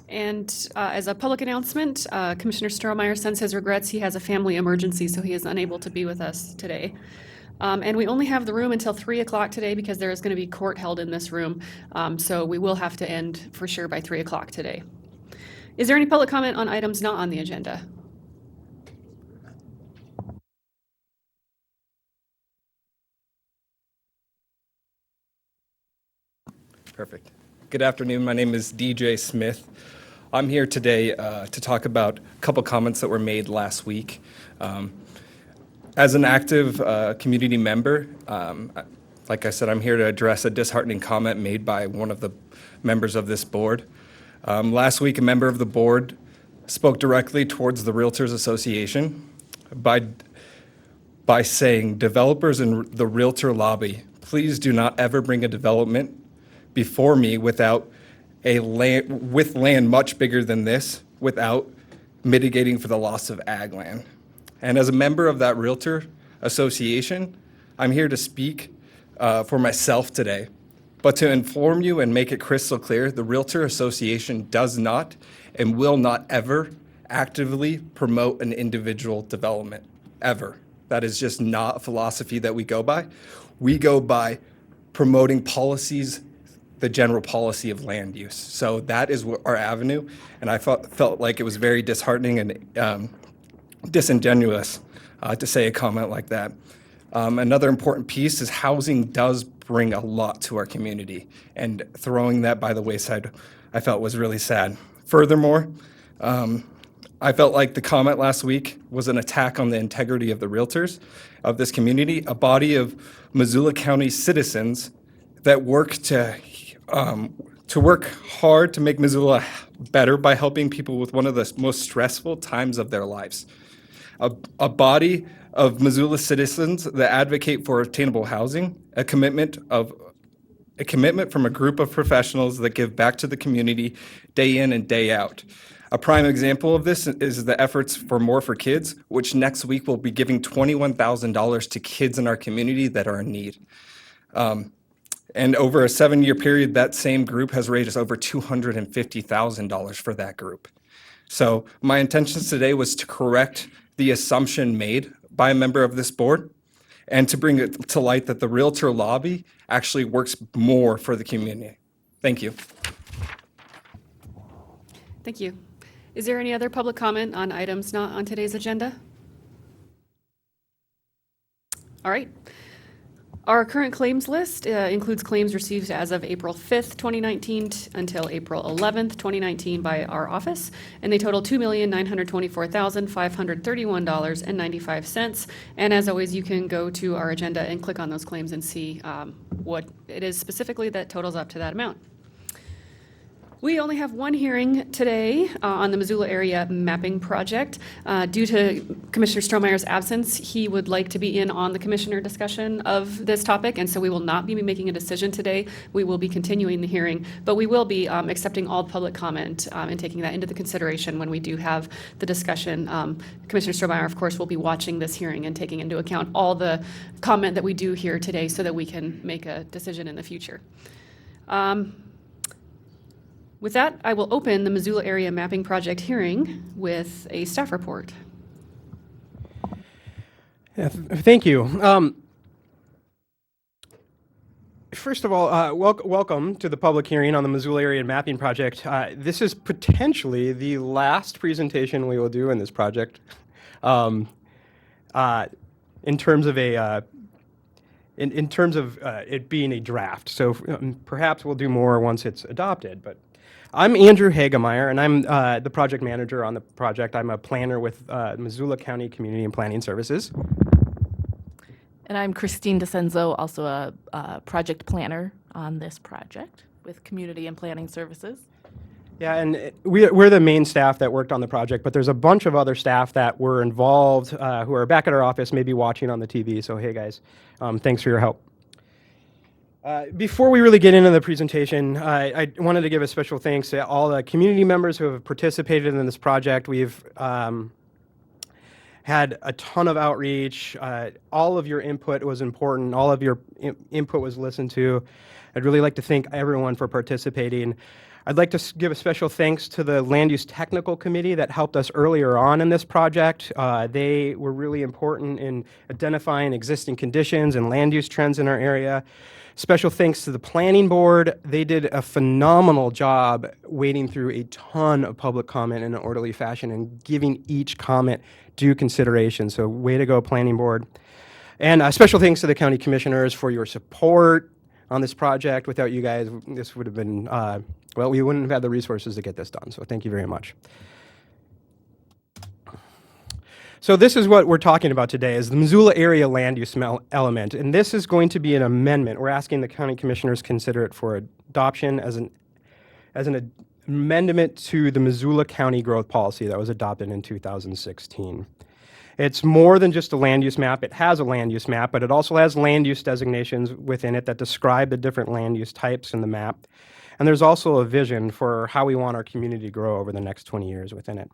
And as a public announcement, Commissioner Strohmeyer sends his regrets. He has a family emergency, so he is unable to be with us today. And we only have the room until 3 o'clock today because there is going to be court held in this room. So we will have to end for sure by 3 o'clock today. Is there any public comment on items not on the agenda? Perfect. Good afternoon. My name is DJ Smith. I'm here today to talk about a couple comments that were made last week. As an active community member, like I said, I'm here to address a disheartening comment made by one of the members of this board. Last week, a member of the board spoke directly towards the Realtors Association by saying, "Developers in the realtor lobby, please do not ever bring a development before me with land much bigger than this, without mitigating for the loss of ag land." And as a member of that realtor association, I'm here to speak for myself today. But to inform you and make it crystal clear, the Realtor Association does not and will not ever actively promote an individual development, ever. That is just not a philosophy that we go by. We go by promoting policies, the general policy of land use. So that is our avenue, and I felt like it was very disheartening and disingenuous to say a comment like that. Another important piece is housing does bring a lot to our community, and throwing that by the wayside I felt was really sad. Furthermore, I felt like the comment last week was an attack on the integrity of the realtors of this community, a body of Missoula County citizens that work to work hard to make Missoula better by helping people with one of the most stressful times of their lives. A body of Missoula citizens that advocate for attainable housing, a commitment from a group of professionals that give back to the community day in and day out. A prime example of this is the efforts for More for Kids, which next week will be giving $21,000 to kids in our community that are in need. And over a 7-year period, that same group has raised over $250,000 for that group. So my intentions today was to correct the assumption made by a member of this board and to bring it to light that the realtor lobby actually works more for the community. Thank you. Thank you. Is there any other public comment on items not on today's agenda? All right. Our current claims list includes claims received as of April 5th, 2019 until April 11th, 2019 by our office, and they total $2,924,531.95. And as always, you can go to our agenda and click on those claims and see what it is specifically that totals up to that amount. We only have one hearing today on the Missoula area mapping project. Due to Commissioner Strohmeyer's absence, he would like to be in on the commissioner discussion of this topic, and so we will not be making a decision today. We will be continuing the hearing, but we will be accepting all public comment and taking that into the consideration when we do have the discussion. Commissioner Strohmeyer, of course, will be watching this hearing and taking into account all the comment that we do here today so that we can make a decision in the future. With that, I will open the Missoula Area Mapping Project hearing with a staff report. Yeah, thank you. First of all, welcome to the public hearing on the Missoula Area Mapping Project. This is potentially the last presentation we will do in this project in terms of it being a draft. So perhaps we'll do more once it's adopted. But I'm Andrew Hagemeyer, and I'm the project manager on the project. I'm a planner with Missoula County Community and Planning Services. And I'm Christine DeCenzo, also a project planner on this project with Community and Planning Services. Yeah, and we're the main staff that worked on the project, but there's a bunch of other staff that were involved who are back at our office, maybe watching on the TV. So hey guys, thanks for your help. Before we really get into the presentation, I wanted to give a special thanks to all the community members who have participated in this project. We've had a ton of outreach. All of your input was important. All of your input was listened to. I'd really like to thank everyone for participating. I'd like to give a special thanks to the Land Use Technical Committee that helped us earlier on in this project. They were really important in identifying existing conditions and land use trends in our area. Special thanks to the Planning Board. They did a phenomenal job wading through a ton of public comment in an orderly fashion and giving each comment due consideration. So way to go, Planning Board. And special thanks to the County Commissioners for your support on this project. Without you guys, this would have been, well, we wouldn't have had the resources to get this done. So thank you very much. So this is what we're talking about today, is the Missoula area land use element. And this is going to be an amendment. We're asking the County Commissioners consider it for adoption as an amendment to the Missoula County Growth Policy that was adopted in 2016. It's more than just a land use map. It has a land use map, but it also has land use designations within it that describe the different land use types in the map. And there's also a vision for how we want our community to grow over the next 20 years within it.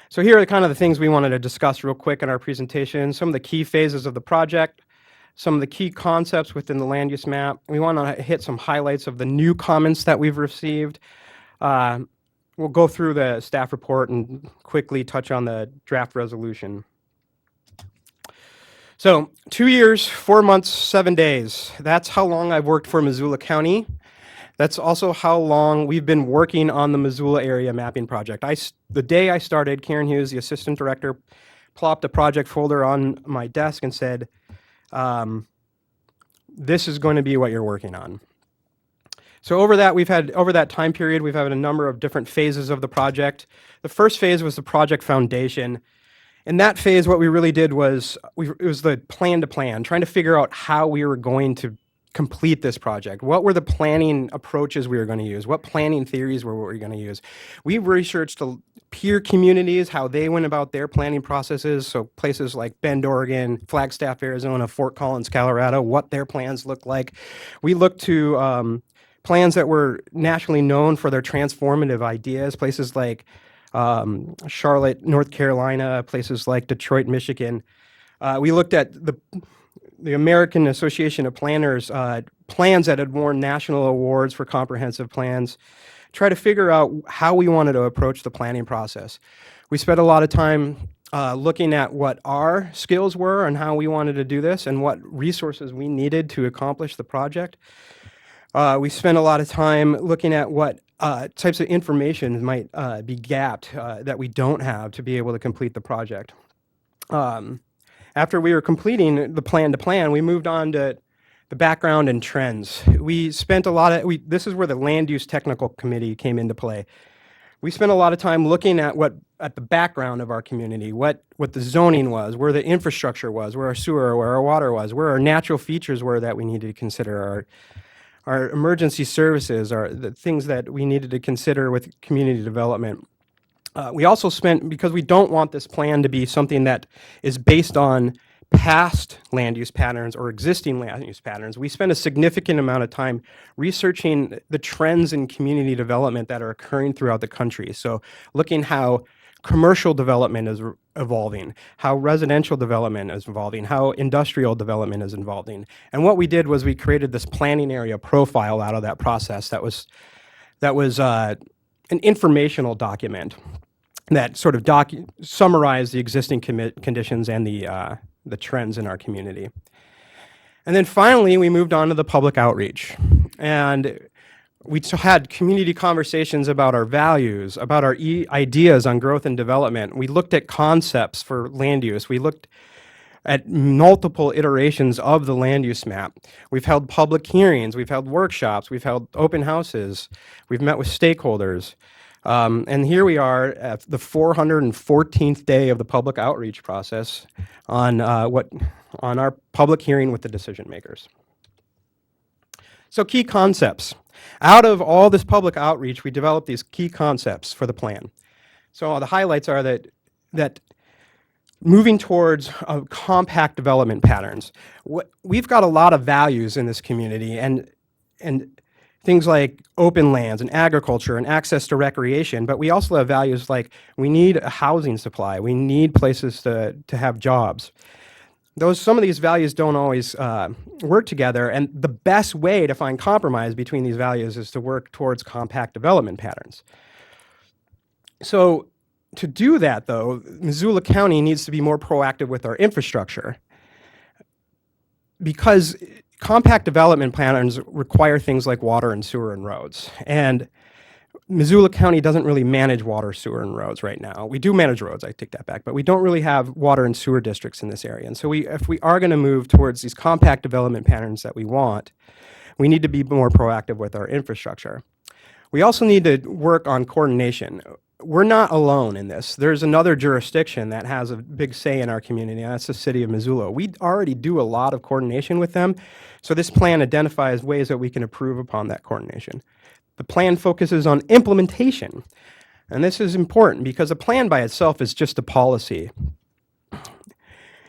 So here are kind of the things we wanted to discuss real quick in our presentation, some of the key phases of the project, some of the key concepts within the land use map. We want to hit some highlights of the new comments that we've received. We'll go through the staff report and quickly touch on the draft resolution. So 2 years, 4 months, 7 days. That's how long I've worked for Missoula County. That's also how long we've been working on the Missoula area mapping project. The day I started, Karen Hughes, the assistant director, plopped a project folder on my desk and said, this is going to be what you're working on. So over that time period, we've had a number of different phases of the project. The first phase was the project foundation. In that phase, what we really did was, it was the plan to plan, trying to figure out how we were going to complete this project. What were the planning approaches we were going to use? What planning theories were we going to use? We researched the peer communities, how they went about their planning processes. So places like Bend, Oregon, Flagstaff, Arizona, Fort Collins, Colorado, what their plans looked like. We looked to plans that were nationally known for their transformative ideas, places like Charlotte, North Carolina, places like Detroit, Michigan. We looked at the American Association of Planners plans that had won national awards for comprehensive plans, try to figure out how we wanted to approach the planning process. We spent a lot of time looking at what our skills were and how we wanted to do this and what resources we needed to accomplish the project. We spent a lot of time looking at what types of information might be gapped that we don't have to be able to complete the project. After we were completing the plan to plan, we moved on to the background and trends. We spent a lot of, this is where the Land Use Technical Committee came into play. We spent a lot of time looking at the background of our community, what the zoning was, where the infrastructure was, where our sewer, where our water was, where our natural features were that we needed to consider, our emergency services, the things that we needed to consider with community development. We also spent, because we don't want this plan to be something that is based on past land use patterns or existing land use patterns, we spent a significant amount of time researching the trends in community development that are occurring throughout the country. So looking how commercial development is evolving, how residential development is evolving, how industrial development is evolving. And what we did was we created this planning area profile out of that process that was an informational document that sort of summarized the existing conditions and the trends in our community. And then finally, we moved on to the public outreach. And we had community conversations about our values, about our ideas on growth and development. We looked at concepts for land use. We looked at multiple iterations of the land use map. We've held public hearings, we've held workshops, we've held open houses, we've met with stakeholders. And here we are at the 414th day of the public outreach process on our public hearing with the decision makers. So key concepts. Out of all this public outreach, we developed these key concepts for the plan. So the highlights are that moving towards compact development patterns. We've got a lot of values in this community, and things like open lands and agriculture and access to recreation, but we also have values like we need a housing supply, we need places to have jobs. some of these values don't always work together, and the best way to find compromise between these values is to work towards compact development patterns. So to do that, though, Missoula County needs to be more proactive with our infrastructure, because compact development patterns require things like water and sewer and roads. And Missoula County doesn't really manage water, sewer, and roads right now. We do manage roads, I take that back, but we don't really have water and sewer districts in this area. And so if we are going to move towards these compact development patterns that we want, we need to be more proactive with our infrastructure. We also need to work on coordination. We're not alone in this. There's another jurisdiction that has a big say in our community, and that's the city of Missoula. We already do a lot of coordination with them, so this plan identifies ways that we can improve upon that coordination. The plan focuses on implementation, and this is important because a plan by itself is just a policy.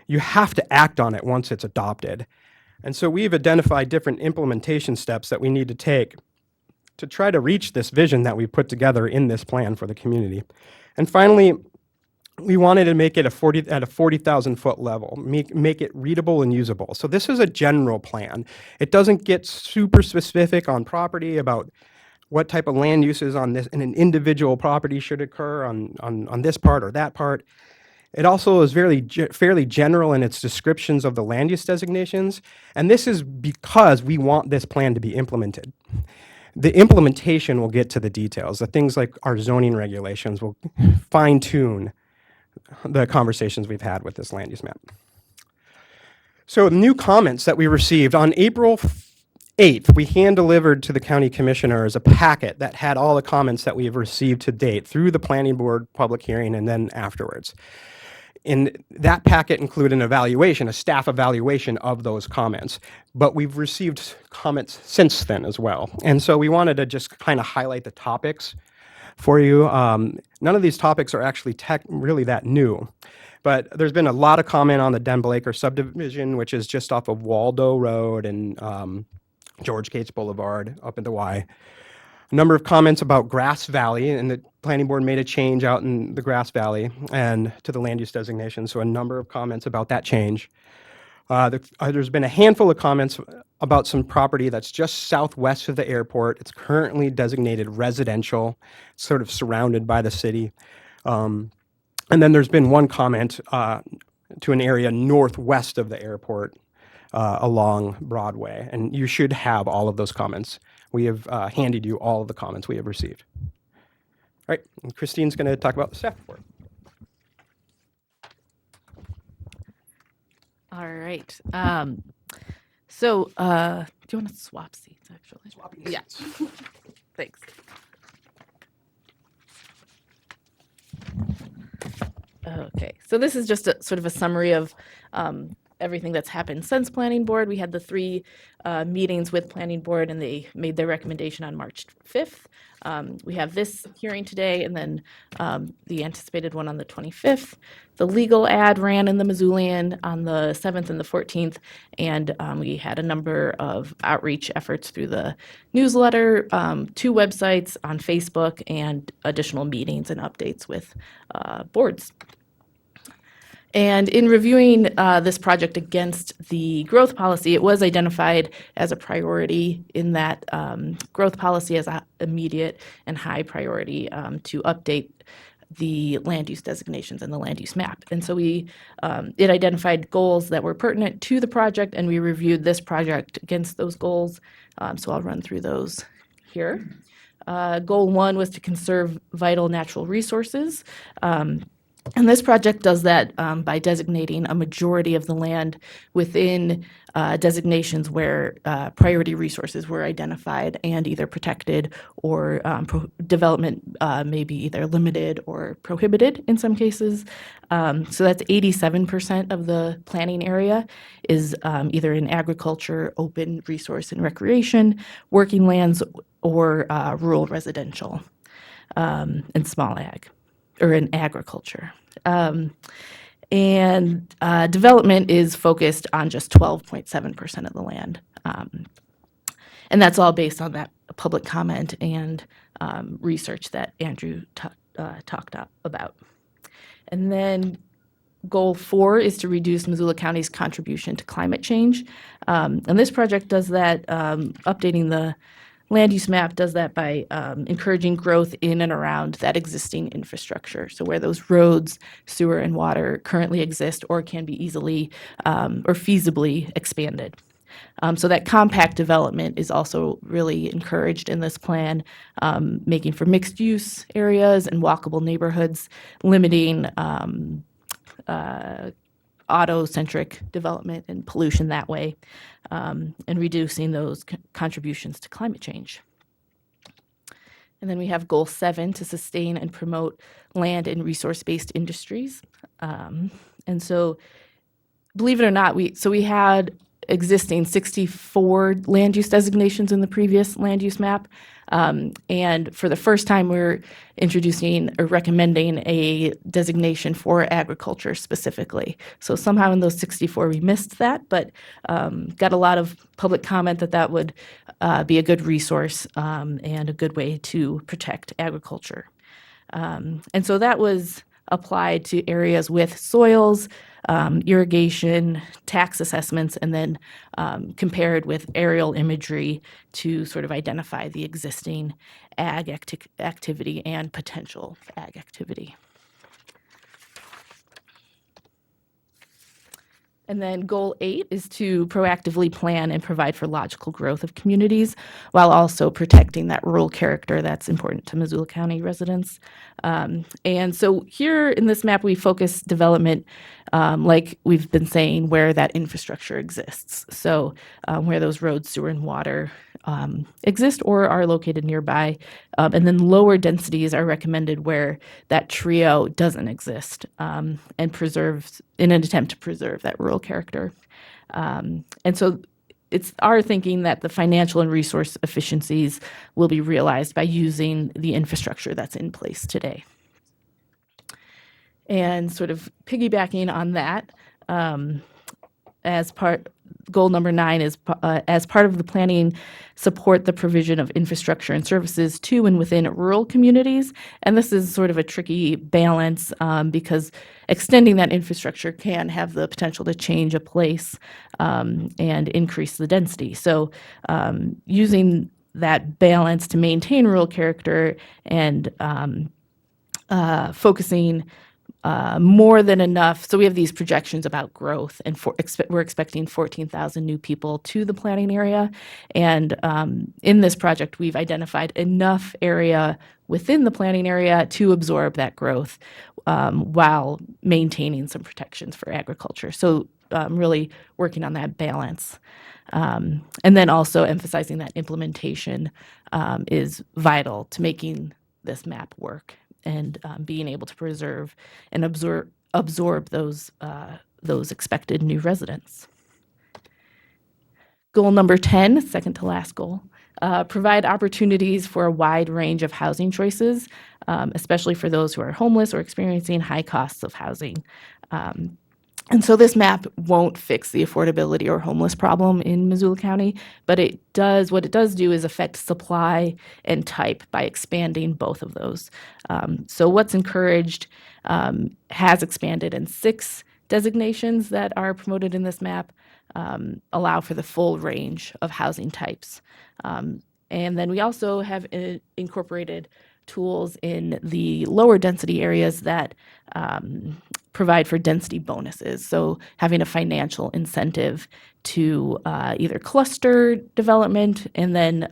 You have to act on it once it's adopted. And so we've identified different implementation steps that we need to take to try to reach this vision that we put together in this plan for the community. And finally, we wanted to make it at a 40,000 foot level, make it readable and usable. So this is a general plan. It doesn't get super specific on property about what type of land uses on this in an individual property should occur on this part or that part. It also is fairly general in its descriptions of the land use designations, and this is because we want this plan to be implemented. The implementation will get to the details. The things like our zoning regulations will fine-tune the conversations we've had with this land use map. So new comments that we received on April 8th, we hand-delivered to the county commissioners a packet that had all the comments that we've received to date through the planning board public hearing and then afterwards. And that packet included an evaluation, a staff evaluation of those comments. But we've received comments since then as well. And so we wanted to just kind of highlight the topics for you. None of these topics are actually really that new. But there's been a lot of comment on the Denbel Acre subdivision, which is just off of Waldo Road and George Cates Boulevard up in the Y. A number of comments about Grass Valley, and the planning board made a change out in the Grass Valley and to the land use designation, so a number of comments about that change. There's been a handful of comments about some property that's just southwest of the airport. It's currently designated residential, sort of surrounded by the city. And then there's been one comment to an area northwest of the airport along Broadway, and you should have all of those comments. We have handed you all of the comments we have received. All right, and Christine's going to talk about the staff report. All right. So do you want to swap seats, actually? Swapping Yeah. seats. Thanks. Okay, so this is just a sort of a summary of everything that's happened since planning board. We had the 3 meetings with planning board, and they made their recommendation on March 5th. We have this hearing today, and then the anticipated one on the 25th. The legal ad ran in the Missoulian on the 7th and the 14th, and we had a number of outreach efforts through the newsletter, 2 websites on Facebook, and additional meetings and updates with boards. And in reviewing this project against the growth policy, it was identified as a priority in that growth policy as an immediate and high priority to update the land use designations and the land use map. And so it identified goals that were pertinent to the project, and we reviewed this project against those goals. So I'll run through those here. Goal 1 was to conserve vital natural resources. And this project does that by designating a majority of the land within designations where priority resources were identified and either protected or development may be either limited or prohibited in some cases. So that's 87% of the planning area is either in agriculture, open resource and recreation, working lands, or rural residential and small ag, or in agriculture. And development is focused on just 12.7% of the land. And that's all based on that public comment and research that Andrew talked about. And then Goal 4 is to reduce Missoula County's contribution to climate change. And this project does that, updating the land use map does that by encouraging growth in and around that existing infrastructure. So where those roads, sewer, and water currently exist or can be easily or feasibly expanded. So that compact development is also really encouraged in this plan, making for mixed-use areas and walkable neighborhoods, limiting auto-centric development and pollution that way, and reducing those contributions to climate change. And then we have Goal 7 to sustain and promote land and resource-based industries. And so, believe it or not, we had existing 64 land use designations in the previous land use map. And for the first time, we're introducing or recommending a designation for agriculture specifically. So somehow in those 64, we missed that, but got a lot of public comment that that would be a good resource and a good way to protect agriculture. And so that was applied to areas with soils, irrigation, tax assessments, and then compared with aerial imagery to sort of identify the existing ag activity and potential ag activity. And then Goal 8 is to proactively plan and provide for logical growth of communities while also protecting that rural character that's important to Missoula County residents. And so here in this map, we focus development, like we've been saying, where that infrastructure exists. So where those roads, sewer, and water exist or are located nearby. And then lower densities are recommended where that trio doesn't exist, and preserves in an attempt to preserve that rural character. And so it's our thinking that the financial and resource efficiencies will be realized by using the infrastructure that's in place today. And sort of piggybacking on that, goal number 9 is as part of the planning, support the provision of infrastructure and services to and within rural communities. And this is sort of a tricky balance because extending that infrastructure can have the potential to change a place and increase the density. So using that balance to maintain rural character and focusing more than enough. So we have these projections about growth, and we're expecting 14,000 new people to the planning area. And in this project, we've identified enough area within the planning area to absorb that growth while maintaining some protections for agriculture. So really working on that balance. And then also emphasizing that implementation is vital to making this map work and being able to preserve and absorb those expected new residents. Goal number 10, second to last goal, provide opportunities for a wide range of housing choices, especially for those who are homeless or experiencing high costs of housing. And so this map won't fix the affordability or homeless problem in Missoula County, but what it does do is affect supply and type by expanding both of those. So what's encouraged has expanded, and 6 designations that are promoted in this map allow for the full range of housing types. And then we also have incorporated tools in the lower density areas that provide for density bonuses. So having a financial incentive to either cluster development and then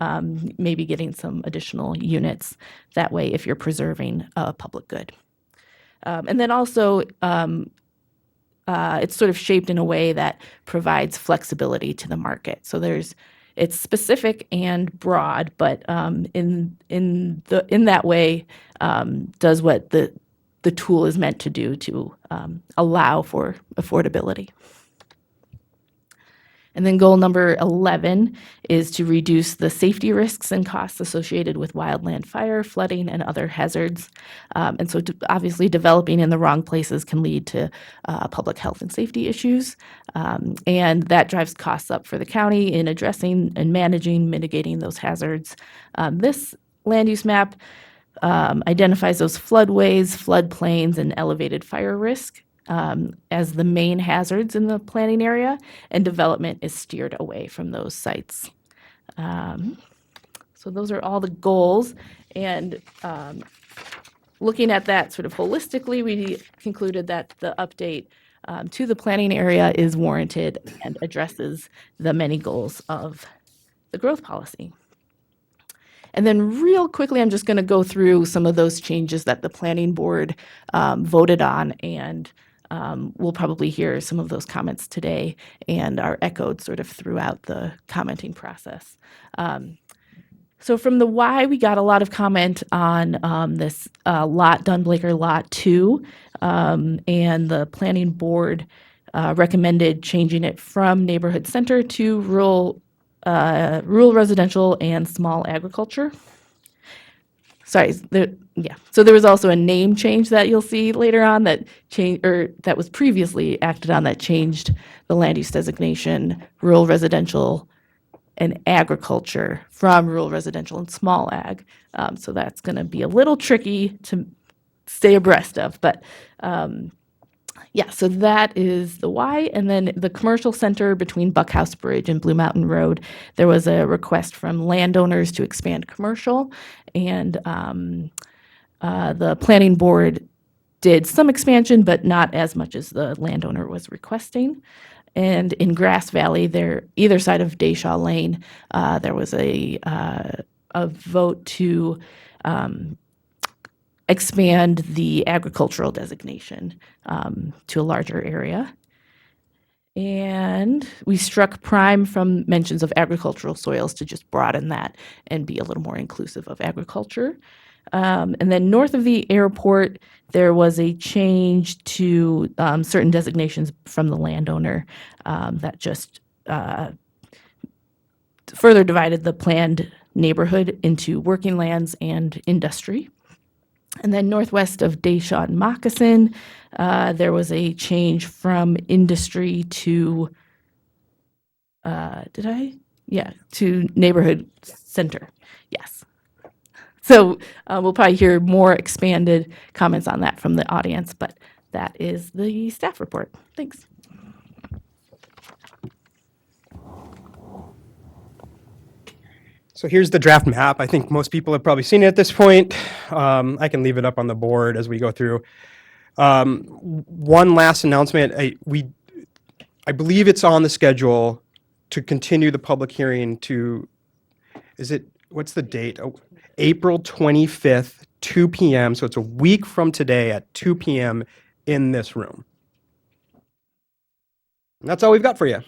maybe getting some additional units that way if you're preserving a public good. And then also it's sort of shaped in a way that provides flexibility to the market. So it's specific and broad, but in that way does what the tool is meant to do to allow for affordability. And then goal number 11 is to reduce the safety risks and costs associated with wildland fire, flooding, and other hazards. And so obviously developing in the wrong places can lead to public health and safety issues. And that drives costs up for the county in addressing and managing, mitigating those hazards. This land use map identifies those floodways, floodplains, and elevated fire risk. as the main hazards in the planning area, and development is steered away from those sites. So those are all the goals, and looking at that sort of holistically, we concluded that the update to the planning area is warranted and addresses the many goals of the growth policy. And then real quickly, I'm just going to go through some of those changes that the planning board voted on, and we'll probably hear some of those comments today and are echoed sort of throughout the commenting process. So from the why, we got a lot of comment on this lot, Dunblaker Lot 2, and the planning board recommended changing it from neighborhood center to rural residential and small agriculture. Sorry, So there was also a name change that you'll see later on that that was previously acted on that changed the land use designation rural residential and agriculture from rural residential and small ag. So that's going to be a little tricky to stay abreast of, but yeah, so that is the why. And then the commercial center between Buckhouse Bridge and Blue Mountain Road, there was a request from landowners to expand commercial, and the planning board did some expansion, but not as much as the landowner was requesting. And in Grass Valley, there either side of Dayshaw Lane, there was a vote to expand the agricultural designation to a larger area. And we struck prime from mentions of agricultural soils to just broaden that and be a little more inclusive of agriculture. And then north of the airport, there was a change to certain designations from the landowner that just further divided the planned neighborhood into working lands and industry. And then northwest of Dayshaw and Moccasin, there was a change from industry to, to neighborhood center. Yes. So we'll probably hear more expanded comments on that from the audience, but that is the staff report. Thanks. So here's the draft map. I think most people have probably seen it at this point. I can leave it up on the board as we go through. One last announcement. I believe it's on the schedule to continue the public hearing to, what's the date? April 25th, 2 p.m. So it's a week from today at 2 p.m. in this room. And that's all we've got for you.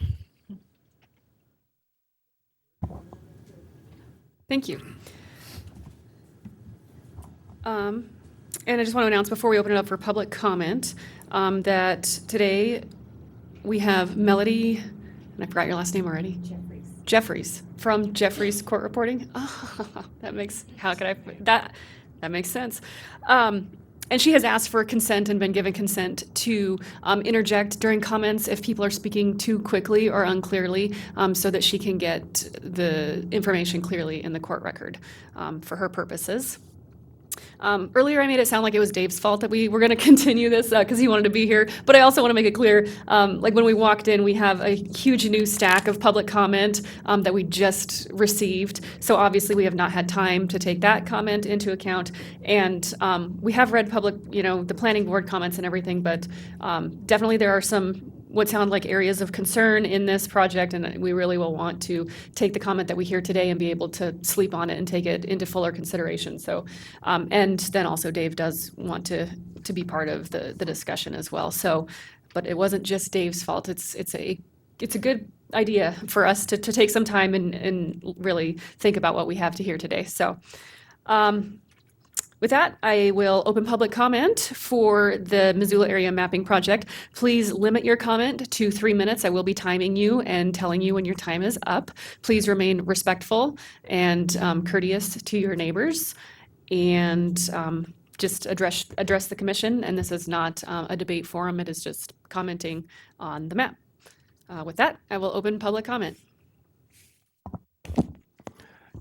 Thank you. And I just want to announce before we open it up for public comment that today we have Melody, and I forgot your last name already. Jeffries from Jeffries Court Reporting. Oh, that makes sense. And she has asked for consent and been given consent to interject during comments if people are speaking too quickly or unclearly, so that she can get the information clearly in the court record for her purposes. Earlier I made it sound like it was Dave's fault that we were going to continue this because he wanted to be here, but I also want to make it clear, like when we walked in, we have a huge new stack of public comment that we just received. So obviously we have not had time to take that comment into account, and we have read the planning board comments and everything, but definitely there are some what sound like areas of concern in this project, and we really will want to take the comment that we hear today and be able to sleep on it and take it into fuller consideration. So, and then also Dave does want to be part of the discussion as well. So, but it wasn't just Dave's fault. It's a good idea for us to take some time and really think about what we have to hear today. So, with that, I will open public comment for the Missoula Area Mapping Project. Please limit your comment to 3 minutes. I will be timing you and telling you when your time is up. Please remain respectful and courteous to your neighbors, and just address the commission. And this is not a debate forum. It is just commenting on the map. With that, I will open public comment.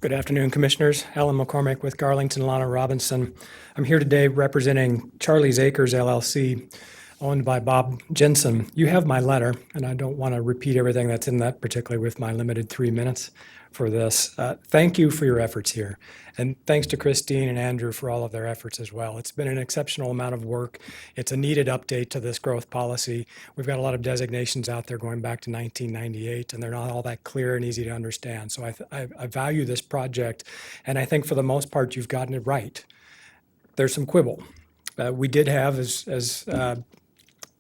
Good afternoon, Commissioners. Alan McCormick with Garlington, Lana Robinson. I'm here today representing Charlie's Acres LLC. owned by Bob Jensen. You have my letter, and I don't want to repeat everything that's in that, particularly with my limited 3 minutes for this. Thank you for your efforts here. And thanks to Christine and Andrew for all of their efforts as well. It's been an exceptional amount of work. It's a needed update to this growth policy. We've got a lot of designations out there going back to 1998, and they're not all that clear and easy to understand. So I value this project, and I think for the most part, you've gotten it right. There's some quibble. We did have, as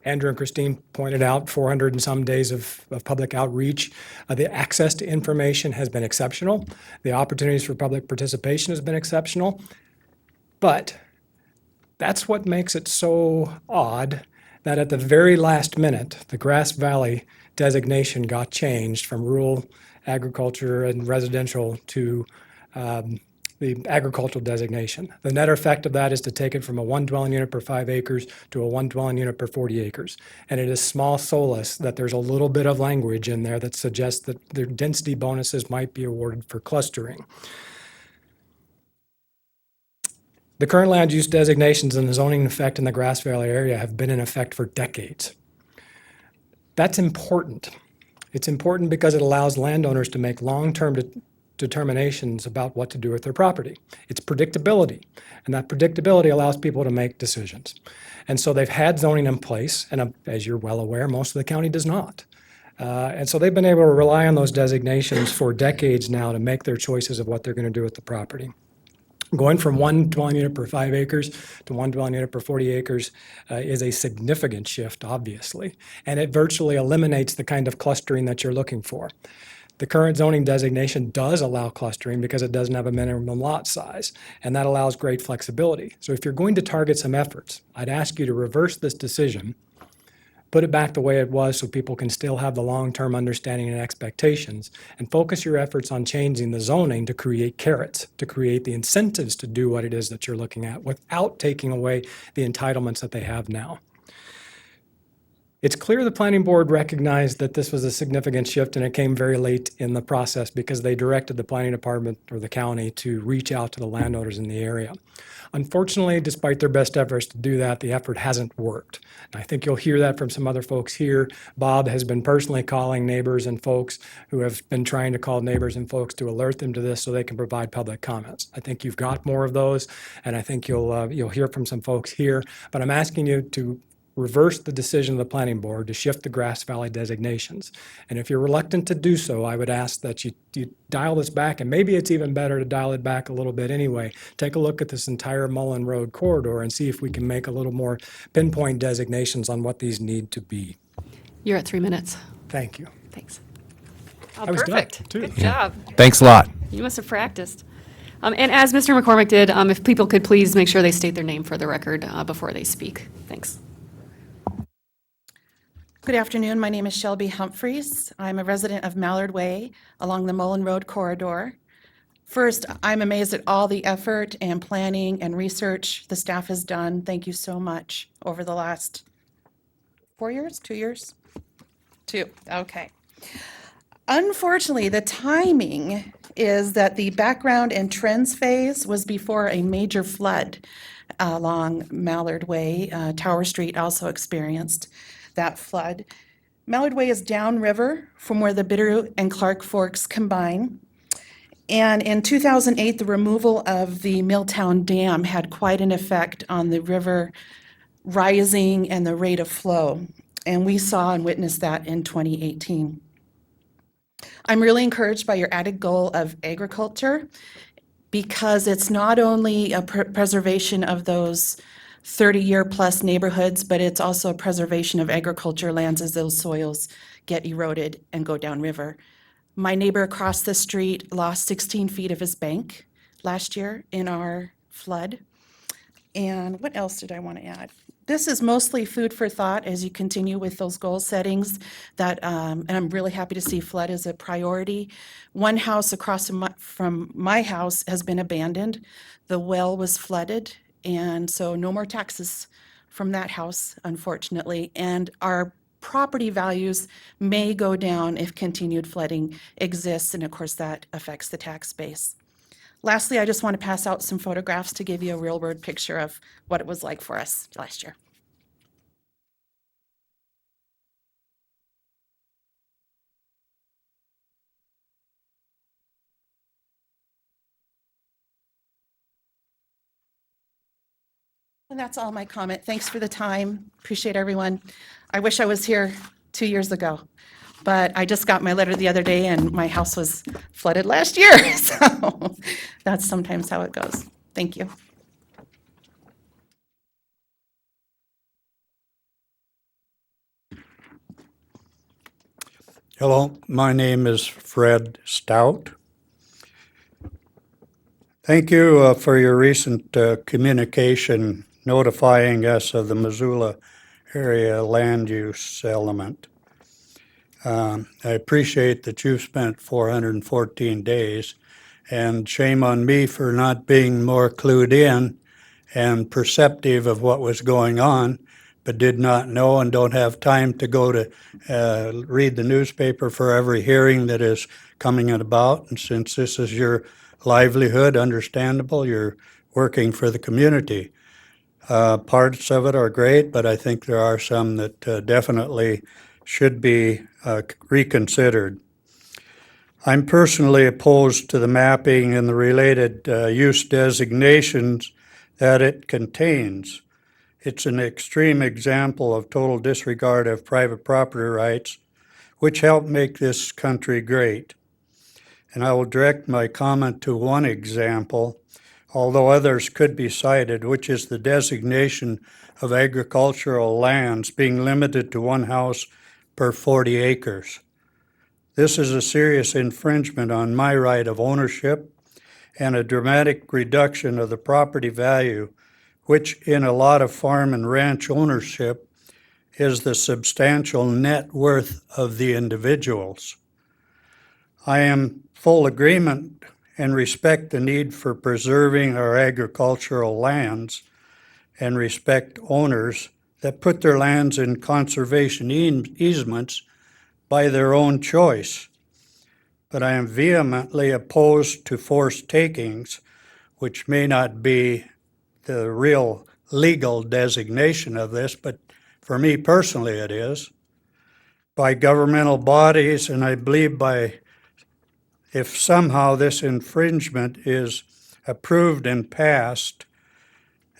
Andrew and Christine pointed out, 400 and some days of public outreach. The access to information has been exceptional. The opportunities for public participation has been exceptional. But that's what makes it so odd that at the very last minute, the Grass Valley designation got changed from rural agriculture and residential to the agricultural designation. The net effect of that is to take it from a 1 dwelling unit per 5 acres to a 1 dwelling unit per 40 acres. And it is small solace that there's a little bit of language in there that suggests that their density bonuses might be awarded for clustering. The current land use designations and the zoning effect in the Grass Valley area have been in effect for decades. That's important. It's important because it allows landowners to make long-term determinations about what to do with their property. It's predictability, and that predictability allows people to make decisions. And so they've had zoning in place, and as you're well aware, most of the county does not. And so they've been able to rely on those designations for decades now to make their choices of what they're going to do with the property. Going from 1 dwelling unit per 5 acres to 1 dwelling unit per 40 acres is a significant shift, obviously, and it virtually eliminates the kind of clustering that you're looking for. The current zoning designation does allow clustering because it doesn't have a minimum lot size, and that allows great flexibility. So if you're going to target some efforts, I'd ask you to reverse this decision, put it back the way it was so people can still have the long-term understanding and expectations, and focus your efforts on changing the zoning to create carrots, to create the incentives to do what it is that you're looking at without taking away the entitlements that they have now. It's clear the planning board recognized that this was a significant shift, and it came very late in the process because they directed the planning department or the county to reach out to the landowners in the area. Unfortunately, despite their best efforts to do that, the effort hasn't worked. And I think you'll hear that from some other folks here. Bob has been personally calling neighbors and folks who have been trying to call neighbors and folks to alert them to this so they can provide public comments. I think you've got more of those, and I think you'll hear from some folks here. But I'm asking you to reverse the decision of the planning board to shift the Grass Valley designations. And if you're reluctant to do so, I would ask that you dial this back, and maybe it's even better to dial it back a little bit anyway. Take a look at this entire Mullen Road corridor and see if we can make a little more pinpoint designations on what these need to be. You're at 3 minutes. Thank you. Thanks. Oh, I was done, perfect. too. Good job. Thanks a lot. You must have practiced. And as Mr. McCormick did, if people could please make sure they state their name for the record before they speak. Thanks. Good afternoon. My name is Shelby Humphreys. I'm a resident of Mallard Way along the Mullen Road corridor. First, I'm amazed at all the effort and planning and research the staff has done. Thank you so much over the last 4 years, 2 years? 2, okay. Unfortunately, the timing is that the background and trends phase was before a major flood along Mallard Way. Tower Street also experienced that flood. Mallard Way is downriver from where the Bitterroot and Clark Forks combine. And in 2008, the removal of the Milltown Dam had quite an effect on the river rising and the rate of flow. And we saw and witnessed that in 2018. I'm really encouraged by your added goal of agriculture because it's not only a preservation of those 30-year plus neighborhoods, but it's also a preservation of agriculture lands as those soils get eroded and go downriver. My neighbor across the street lost 16 feet of his bank last year in our flood. And what else did I want to add? This is mostly food for thought as you continue with those goal settings that, and I'm really happy to see flood as a priority. One house across from my house has been abandoned. The well was flooded, and so no more taxes from that house, unfortunately. And our property values may go down if continued flooding exists, and of course that affects the tax base. Lastly, I just want to pass out some photographs to give you a real-world picture of what it was like for us last year. And that's all my comment. Thanks for the time. Appreciate everyone. I wish I was here 2 years ago, but I just got my letter the other day and my house was flooded last year. So that's sometimes how it goes. Thank you. Hello, my name is Fred Stout. Thank you for your recent communication notifying us of the Missoula area land use element. I appreciate that you've spent 414 days, and shame on me for not being more clued in and perceptive of what was going on, but did not know and don't have time to go to read the newspaper for every hearing that is coming about. And since this is your livelihood, understandable, you're working for the community. Parts of it are great, but I think there are some that definitely should be reconsidered. I'm personally opposed to the mapping and the related use designations that it contains. It's an extreme example of total disregard of private property rights, which help make this country great. And I will direct my comment to one example, although others could be cited, which is the designation of agricultural lands being limited to one house per 40 acres. This is a serious infringement on my right of ownership and a dramatic reduction of the property value, which in a lot of farm and ranch ownership is the substantial net worth of the individuals. I am full agreement and respect the need for preserving our agricultural lands and respect owners that put their lands in conservation easements by their own choice. But I am vehemently opposed to forced takings, which may not be the real legal designation of this, but for me personally it is, by governmental bodies, and I believe by, if somehow this infringement is approved and passed,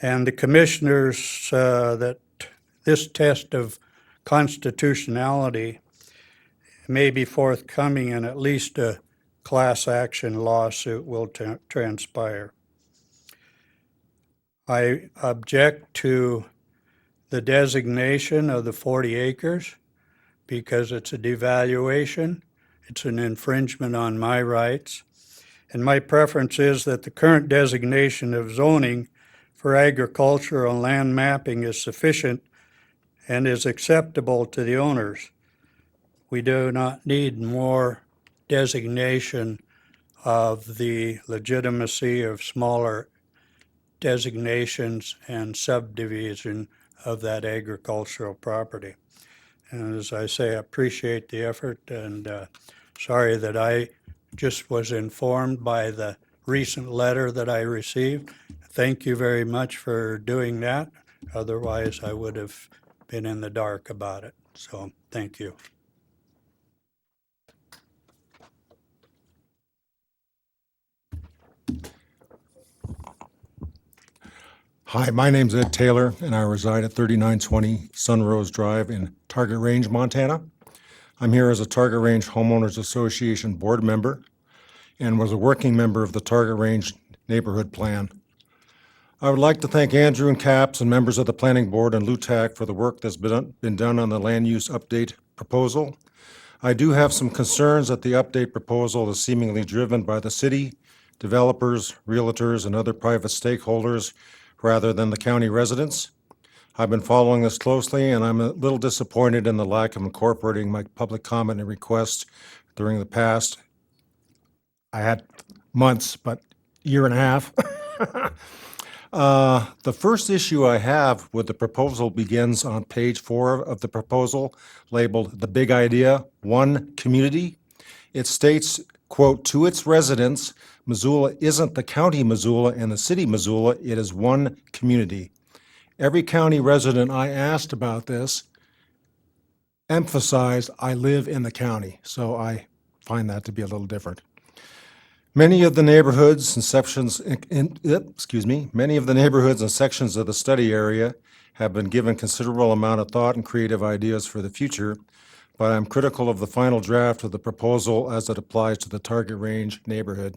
and the commissioners that this test of constitutionality may be forthcoming, and at least a class action lawsuit will transpire. I object to the designation of the 40 acres because it's a devaluation, it's an infringement on my rights, and my preference is that the current designation of zoning for agricultural and land mapping is sufficient and is acceptable to the owners. We do not need more designation of the legitimacy of smaller designations and subdivision of that agricultural property. And as I say, I appreciate the effort, and sorry that I just was informed by the recent letter that I received. Thank you very much for doing that. Otherwise, I would have been in the dark about it. So thank you. Hi, my name's Ed Taylor, and I reside at 3920 Sunrose Drive in Target Range, Montana. I'm here as a Target Range Homeowners Association board member and was a working member of the Target Range Neighborhood Plan. I would like to thank Andrew and Caps and members of the Planning Board and LUTAC for the work that's been done on the land use update proposal. I do have some concerns that the update proposal is seemingly driven by the city, developers, realtors, and other private stakeholders rather than the county residents. I've been following this closely, and I'm a little disappointed in the lack of incorporating my public comment and requests during the past. I had months, but year and a half. The first issue I have with the proposal begins on page 4 of the proposal, labeled "The Big Idea, One Community." It states, quote, "To its residents, Missoula isn't the county Missoula and the city Missoula, it is one community." Every county resident I asked about this emphasized, I live in the county, so I find that to be a little different. Many of the neighborhoods and sections, many of the neighborhoods and sections of the study area have been given considerable amount of thought and creative ideas for the future, but I'm critical of the final draft of the proposal as it applies to the target range neighborhood.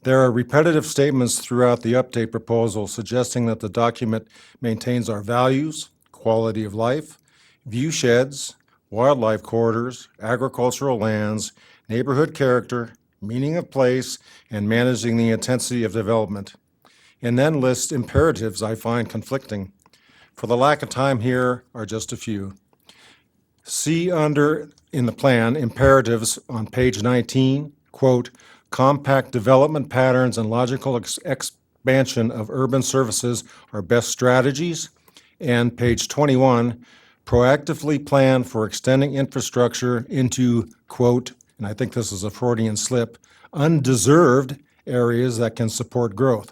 There are repetitive statements throughout the update proposal suggesting that the document maintains our values, quality of life, view sheds, wildlife corridors, agricultural lands, neighborhood character, meaning of place, and managing the intensity of development, and then lists imperatives I find conflicting. For the lack of time, here are just a few. See under, in the plan, imperatives on page 19, quote, compact development patterns and logical expansion of urban services are best strategies. And page 21, proactively plan for extending infrastructure into, quote, and I think this is a Freudian slip, undeserved areas that can support growth.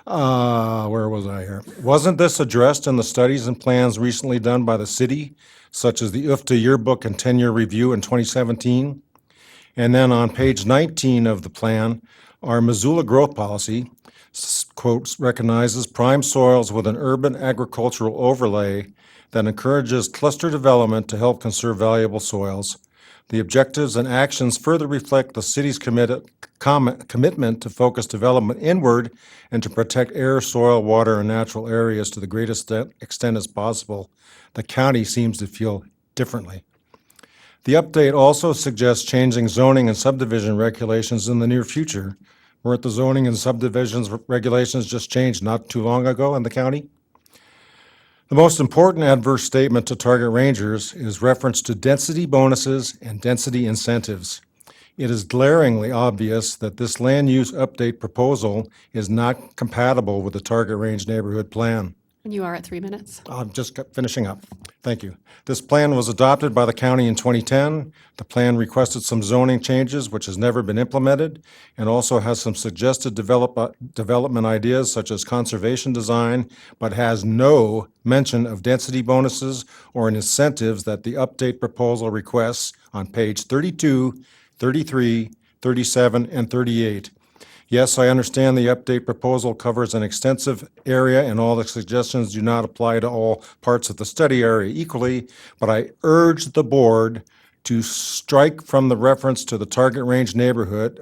Where was I here? Wasn't this addressed in the studies and plans recently done by the city, such as the UFTA Yearbook and 10-year review in 2017? And then on page 19 of the plan, our Missoula growth policy, quote, recognizes prime soils with an urban agricultural overlay that encourages cluster development to help conserve valuable soils. The objectives and actions further reflect the city's commitment to focus development inward and to protect air, soil, water, and natural areas to the greatest extent as possible. The county seems to feel differently. The update also suggests changing zoning and subdivision regulations in the near future. Weren't the zoning and subdivisions regulations just changed not too long ago in the county? The most important adverse statement to target rangers is reference to density bonuses and density incentives. It is glaringly obvious that this land use update proposal is not compatible with the target range neighborhood plan. And you are at 3 minutes. I'm just finishing up. Thank you. This plan was adopted by the county in 2010. The plan requested some zoning changes, which has never been implemented, and also has some suggested development ideas such as conservation design, but has no mention of density bonuses or incentives that the update proposal requests on page 32, 33, 37, and 38. Yes, I understand the update proposal covers an extensive area and all the suggestions do not apply to all parts of the study area equally, but I urge the board to strike from the reference to the target range neighborhood,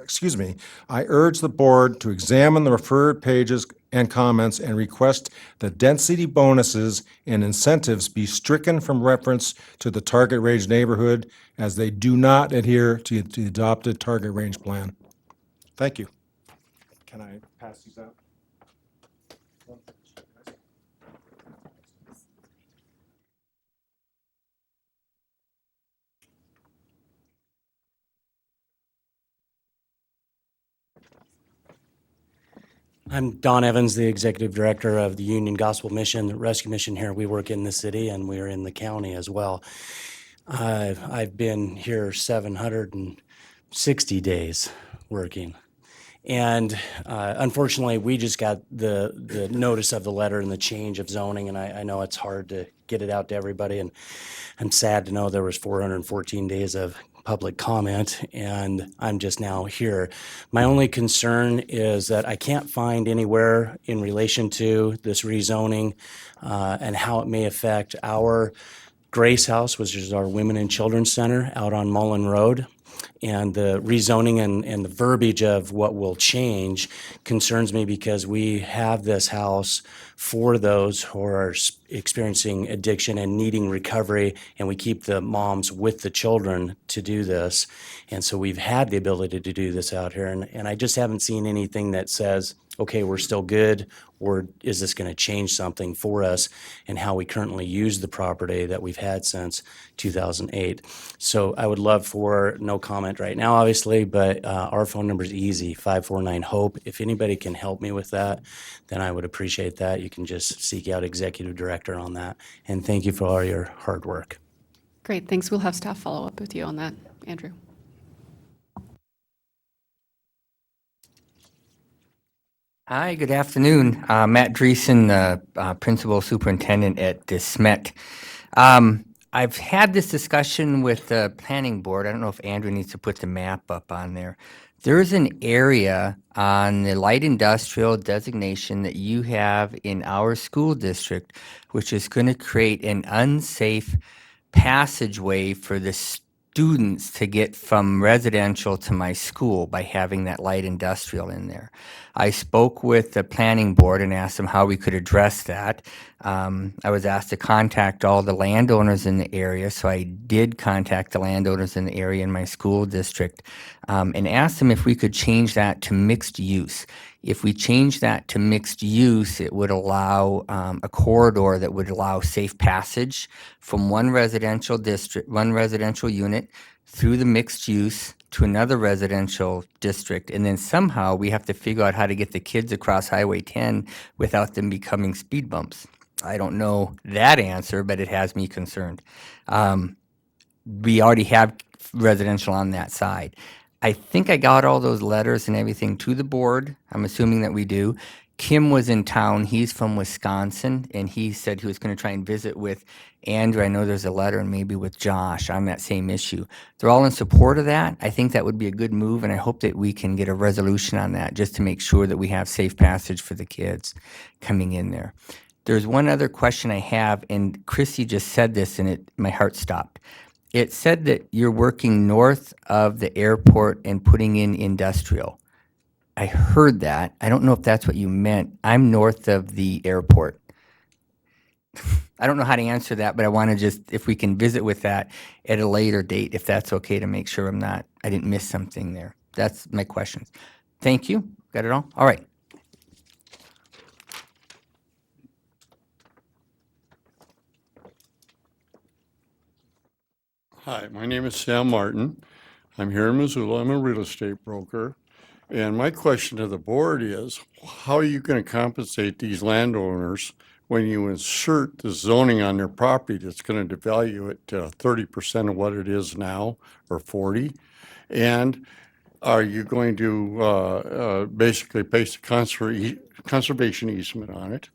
I urge the board to examine the referred pages and comments and request that density bonuses and incentives be stricken from reference to the target range neighborhood as they do not adhere to the adopted target range plan. Thank you. Can I pass these out? I'm Don Evans, the Executive Director of the Union Gospel Mission, the Rescue Mission here. We work in the city and we're in the county as well. I've been here 760 days working. And unfortunately, we just got the notice of the letter and the change of zoning, and I know it's hard to get it out to everybody, and I'm sad to know there was 414 days of public comment, and I'm just now here. My only concern is that I can't find anywhere in relation to this rezoning and how it may affect our Grace House, which is our Women and Children's Center out on Mullen Road. And the rezoning and the verbiage of what will change concerns me because we have this house for those who are experiencing addiction and needing recovery, and we keep the moms with the children to do this. And so we've had the ability to do this out here, and I just haven't seen anything that says, okay, we're still good, or is this going to change something for us and how we currently use the property that we've had since 2008. So I would love for no comment right now, obviously, but our phone number is easy, 549-HOPE. If anybody can help me with that, then I would appreciate that. You can just seek out Executive Director on that. And thank you for all your hard work. Great, thanks. We'll have staff follow up with you on that, Andrew. Hi, good afternoon. Matt Dreesen, Principal Superintendent at DeSmet. I've had this discussion with the planning board. I don't know if Andrew needs to put the map up on there. There's an area on the light industrial designation that you have in our school district, which is going to create an unsafe passageway for the students to get from residential to my school by having that light industrial in there. I spoke with the planning board and asked them how we could address that. I was asked to contact all the landowners in the area, so I did contact the landowners in the area in my school district and asked them if we could change that to mixed use. If we change that to mixed use, it would allow a corridor that would allow safe passage from one residential district, one residential unit through the mixed use to another residential district. And then somehow we have to figure out how to get the kids across Highway 10 without them becoming speed bumps. I don't know that answer, but it has me concerned. We already have residential on that side. I think I got all those letters and everything to the board. I'm assuming that we do. Kim was in town. He's from Wisconsin, and he said he was going to try and visit with Andrew. I know there's a letter, and maybe with Josh on that same issue. They're all in support of that. I think that would be a good move, and I hope that we can get a resolution on that just to make sure that we have safe passage for the kids coming in there. There's one other question I have, and Chrissy just said this, and my heart stopped. It said that you're working north of the airport and putting in industrial. I heard that. I don't know if that's what you meant. I'm north of the airport. I don't know how to answer that, but I want to just, if we can visit with that at a later date, if that's okay, to make sure I didn't miss something there. That's my questions. Thank you. Got it all? All right. Hi, my name is Sam Martin. I'm here in Missoula. I'm a real estate broker. And my question to the board is, how are you going to compensate these landowners when you insert the zoning on their property that's going to devalue it to 30% of what it is now, or 40? And are you going to basically place a conservation easement on it?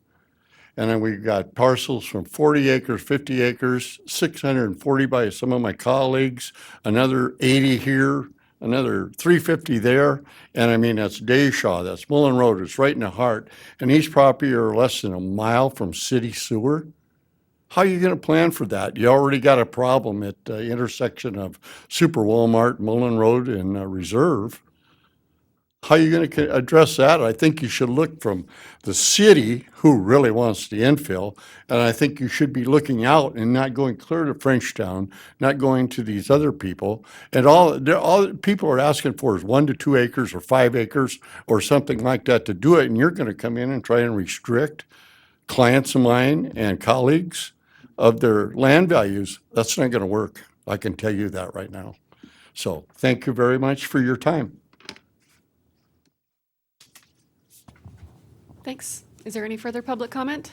And then we've got parcels from 40 acres, 50 acres, 640 by some of my colleagues, another 80 here, another 350 there. And I mean, that's Dayshaw, that's Mullen Road, it's right in the heart. And these property are less than a mile from city sewer. How are you going to plan for that? You already got a problem at the intersection of Super Walmart, Mullen Road, and Reserve. How are you going to address that? I think you should look from the city, who really wants the infill, and I think you should be looking out and not going clear to Frenchtown, not going to these other people. And all people are asking for is 1 to 2 acres or 5 acres or something like that to do it, and you're going to come in and try and restrict clients of mine and colleagues of their land values. That's not going to work. I can tell you that right now. So thank you very much for your time. Thanks. Is there any further public comment?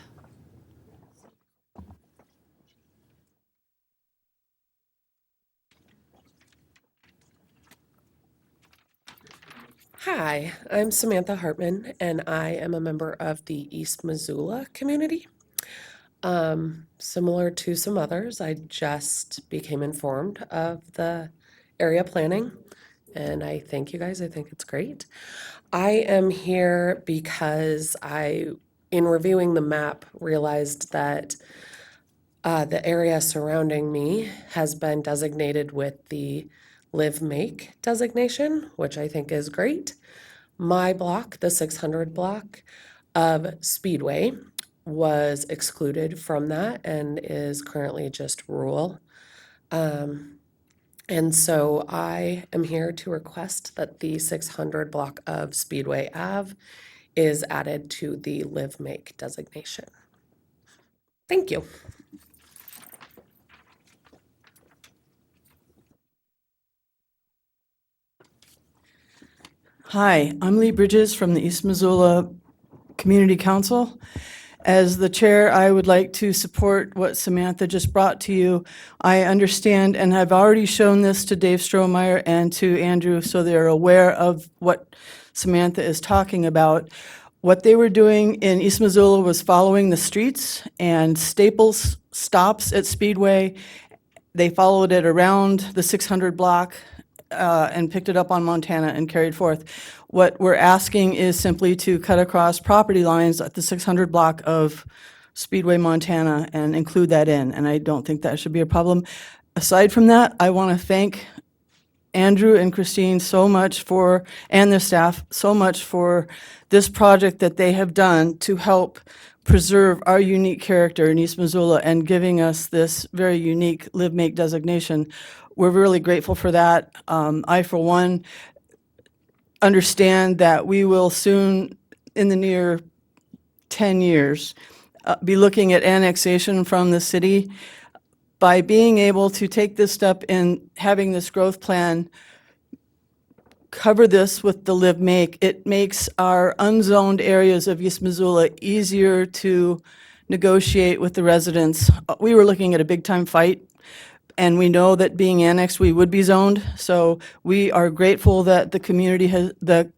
Hi, I'm Samantha Hartman, and I am a member of the East Missoula community. Similar to some others, I just became informed of the area planning, and I thank you guys. I think it's great. I am here because in reviewing the map, realized that the area surrounding me has been designated with the Live Make designation, which I think is great. My block, the 600 block of Speedway, was excluded from that and is currently just rural. And so I am here to request that the 600 block of Speedway Ave is added to the Live Make designation. Thank you. Hi, I'm Lee Bridges from the East Missoula Community Council. As the chair, I would like to support what Samantha just brought to you. I understand, and I've already shown this to Dave Strohmeyer and to Andrew, so they're aware of what Samantha is talking about. What they were doing in East Missoula was following the streets and Staples stops at Speedway They followed it around the 600 block and picked it up on Montana and carried forth. What we're asking is simply to cut across property lines at the 600 block of Speedway, Montana, and include that in, and I don't think that should be a problem. Aside from that, I want to thank Andrew and Christine so much for, and the staff, so much for this project that they have done to help preserve our unique character in East Missoula and giving us this very unique Live Make designation. We're really grateful for that. I, for one, understand that we will soon, in the near 10 years, be looking at annexation from the city. By being able to take this step in having this growth plan cover this with the Live Make, it makes our unzoned areas of East Missoula easier to negotiate with the residents. We were looking at a big-time fight, and we know that being annexed, we would be zoned. So we are grateful that the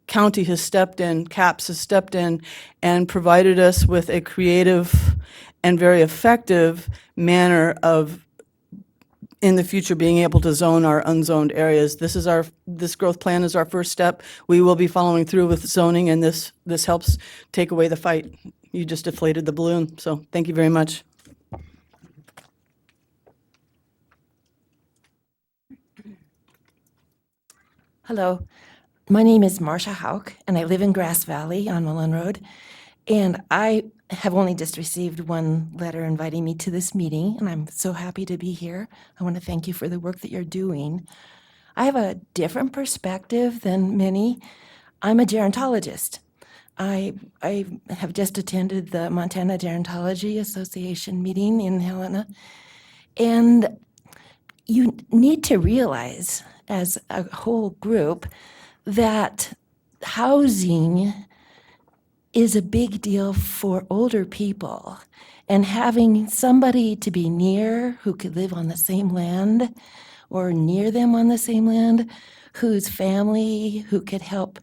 county has stepped in, CAPS has stepped in, and provided us with a creative and very effective manner of, in the future, being able to zone our unzoned areas. This growth plan is our first step. We will be following through with zoning, and this helps take away the fight. You just deflated the balloon, so thank you very much. Hello, my name is Marcia Hauk, and I live in Grass Valley on Mullen Road. And I have only just received one letter inviting me to this meeting, and I'm so happy to be here. I want to thank you for the work that you're doing. I have a different perspective than many. I'm a gerontologist. I have just attended the Montana Gerontology Association meeting in Helena, and you need to realize as a whole group that housing is a big deal for older people, and having somebody to be near who could live on the same land or near them on the same land, whose family who could help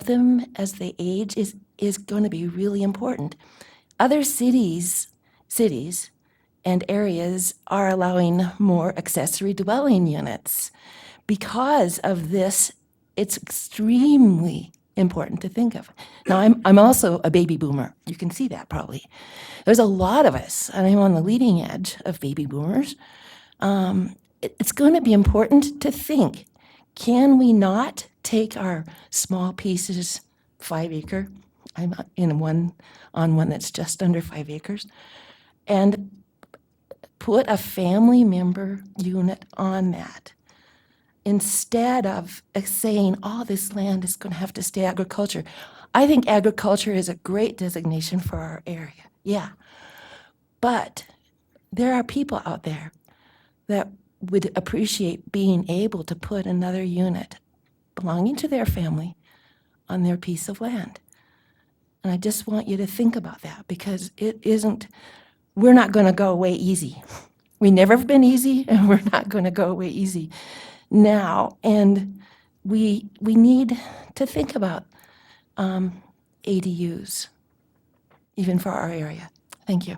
them as they age is going to be really important. Other cities and areas are allowing more accessory dwelling units. Because of this, it's extremely important to think of. Now, I'm also a baby boomer. You can see that probably. There's a lot of us, and I'm on the leading edge of baby boomers. It's going to be important to think, can we not take our small pieces, 5 acre, I'm in one that's just under 5 acres, and put a family member unit on that, instead of saying, oh, this land is going to have to stay agriculture. I think agriculture is a great designation for our area, yeah. But there are people out there that would appreciate being able to put another unit belonging to their family on their piece of land. And I just want you to think about that, because we're not going to go away easy. We never have been easy, and we're not going to go away easy now. And we need to think about ADUs, even for our area. Thank you.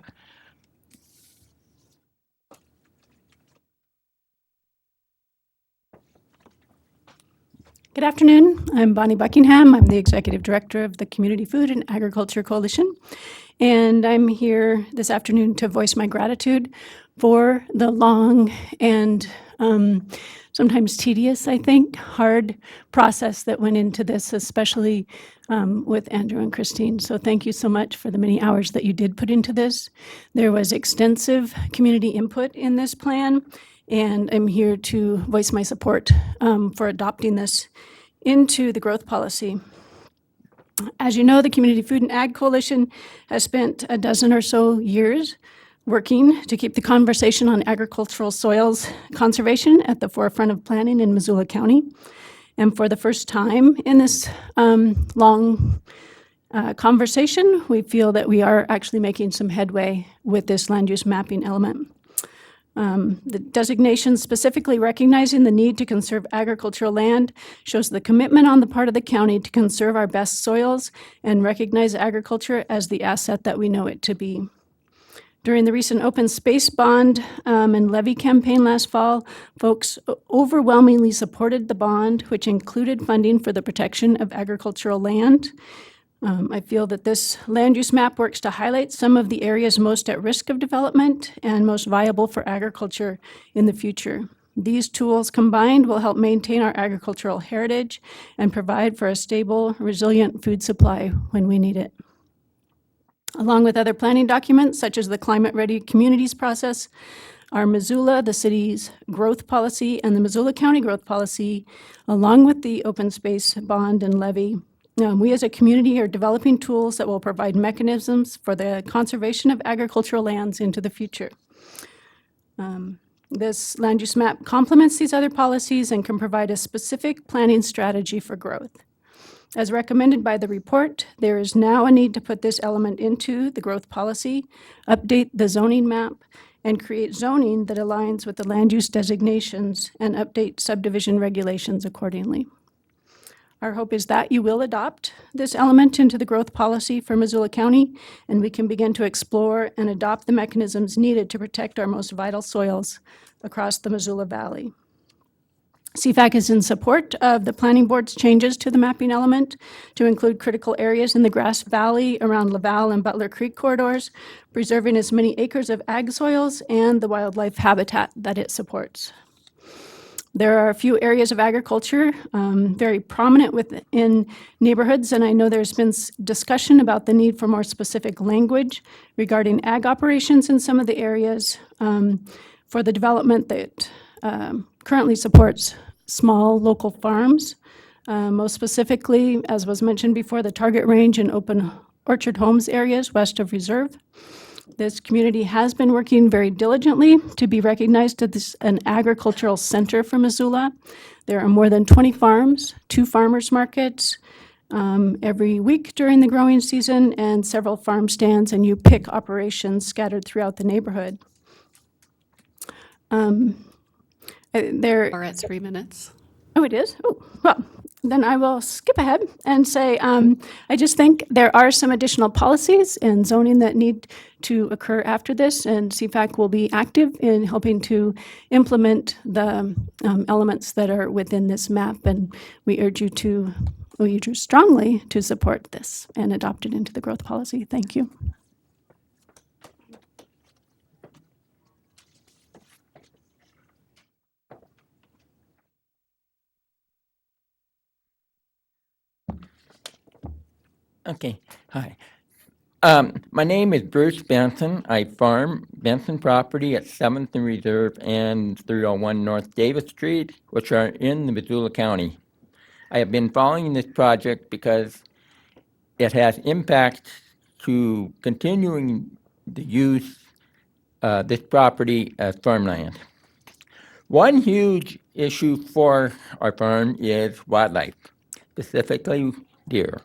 Good afternoon. I'm Bonnie Buckingham. I'm the Executive Director of the Community Food and Agriculture Coalition. And I'm here this afternoon to voice my gratitude for the long and sometimes tedious, I think, hard process that went into this, especially with Andrew and Christine. So thank you so much for the many hours that you did put into this. There was extensive community input in this plan, and I'm here to voice my support for adopting this into the growth policy. As you know, the Community Food and Ag Coalition has spent a dozen or so years working to keep the conversation on agricultural soils conservation at the forefront of planning in Missoula County. And for the first time in this long conversation, we feel that we are actually making some headway with this land use mapping element. The designation specifically recognizing the need to conserve agricultural land shows the commitment on the part of the county to conserve our best soils and recognize agriculture as the asset that we know it to be. During the recent open space bond and levy campaign last fall, folks overwhelmingly supported the bond, which included funding for the protection of agricultural land. I feel that this land use map works to highlight some of the areas most at risk of development and most viable for agriculture in the future. These tools combined will help maintain our agricultural heritage and provide for a stable, resilient food supply when we need it. Along with other planning documents, such as the Climate Ready Communities process, our Missoula, the city's growth policy, and the Missoula County growth policy, along with the open space bond and levy, we as a community are developing tools that will provide mechanisms for the conservation of agricultural lands into the future. This land use map complements these other policies and can provide a specific planning strategy for growth. As recommended by the report, there is now a need to put this element into the growth policy, update the zoning map, and create zoning that aligns with the land use designations and update subdivision regulations accordingly. Our hope is that you will adopt this element into the growth policy for Missoula County, and we can begin to explore and adopt the mechanisms needed to protect our most vital soils across the Missoula Valley. CFAC is in support of the Planning Board's changes to the mapping element to include critical areas in the Grass Valley around Laval and Butler Creek corridors, preserving as many acres of ag soils and the wildlife habitat that it supports. There are a few areas of agriculture very prominent within neighborhoods, and I know there's been discussion about the need for more specific language regarding ag operations in some of the areas for the development that currently supports small local farms. Most specifically, as was mentioned before, the Target Range and Open Orchard Homes areas west of Reserve. This community has been working very diligently to be recognized as an agricultural center for Missoula. There are more than 20 farms, 2 farmers markets every week during the growing season, and several farm stands and you-pick operations scattered throughout the neighborhood. There Are at 3 minutes. Oh, it is? Oh, well, then I will skip ahead and say I just think there are some additional policies and zoning that need to occur after this, and CFAC will be active in helping to implement the elements that are within this map, and we urge you strongly to support this and adopt it into the growth policy. Thank you. Okay, hi. My name is Bruce Benson. I farm Benson property at 7th and Reserve and 301 North Davis Street, which are in the Missoula County. I have been following this project because it has impact to continuing the use this property as farmland. One huge issue for our farm is wildlife, specifically deer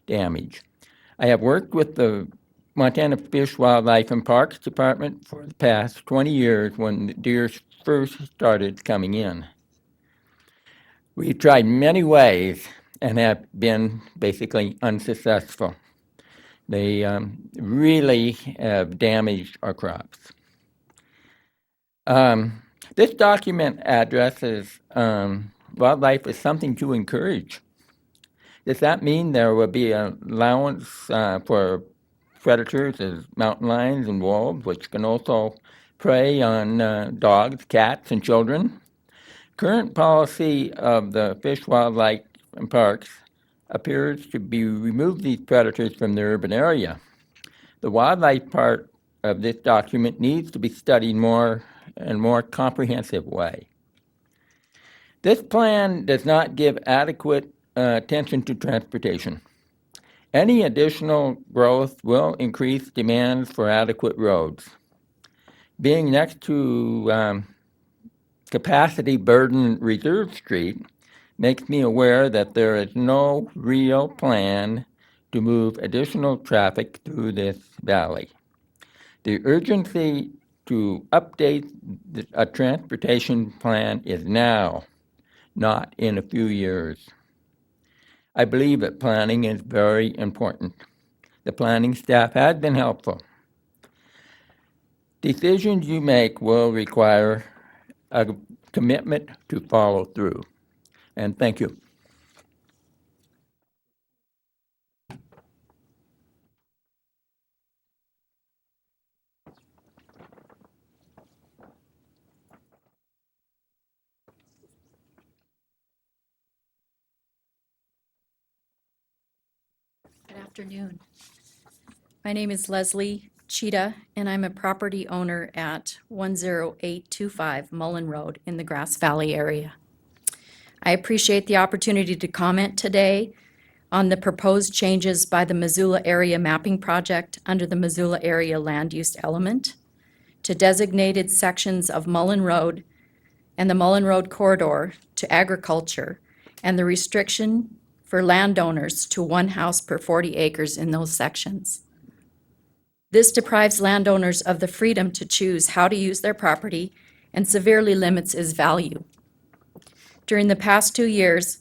damage. I have worked with the Montana Fish, Wildlife, and Parks Department for the past 20 years when the deer first started coming in. We've tried many ways and have been basically unsuccessful. They really have damaged our crops. This document addresses wildlife as something to encourage. Does that mean there will be an allowance for predators as mountain lions and wolves, which can also prey on dogs, cats, and children? Current policy of the Fish, Wildlife, and Parks appears to be remove these predators from the urban area. The wildlife part of this document needs to be studied more in a more comprehensive way. This plan does not give adequate attention to transportation. Any additional growth will increase demands for adequate roads. Being next to capacity burden Reserve Street makes me aware that there is no real plan to move additional traffic through this valley. The urgency to update a transportation plan is now, not in a few years. I believe that planning is very important. The planning staff has been helpful. Decisions you make will require a commitment to follow through. And thank you. Good afternoon. My name is Leslie Cheetah, and I'm a property owner at 10825 Mullen Road in the Grass Valley area. I appreciate the opportunity to comment today on the proposed changes by the Missoula Area Mapping Project under the Missoula Area Land Use Element to designated sections of Mullen Road and the Mullen Road Corridor to agriculture, and the restriction for landowners to one house per 40 acres in those sections. This deprives landowners of the freedom to choose how to use their property and severely limits its value. During the past 2 years,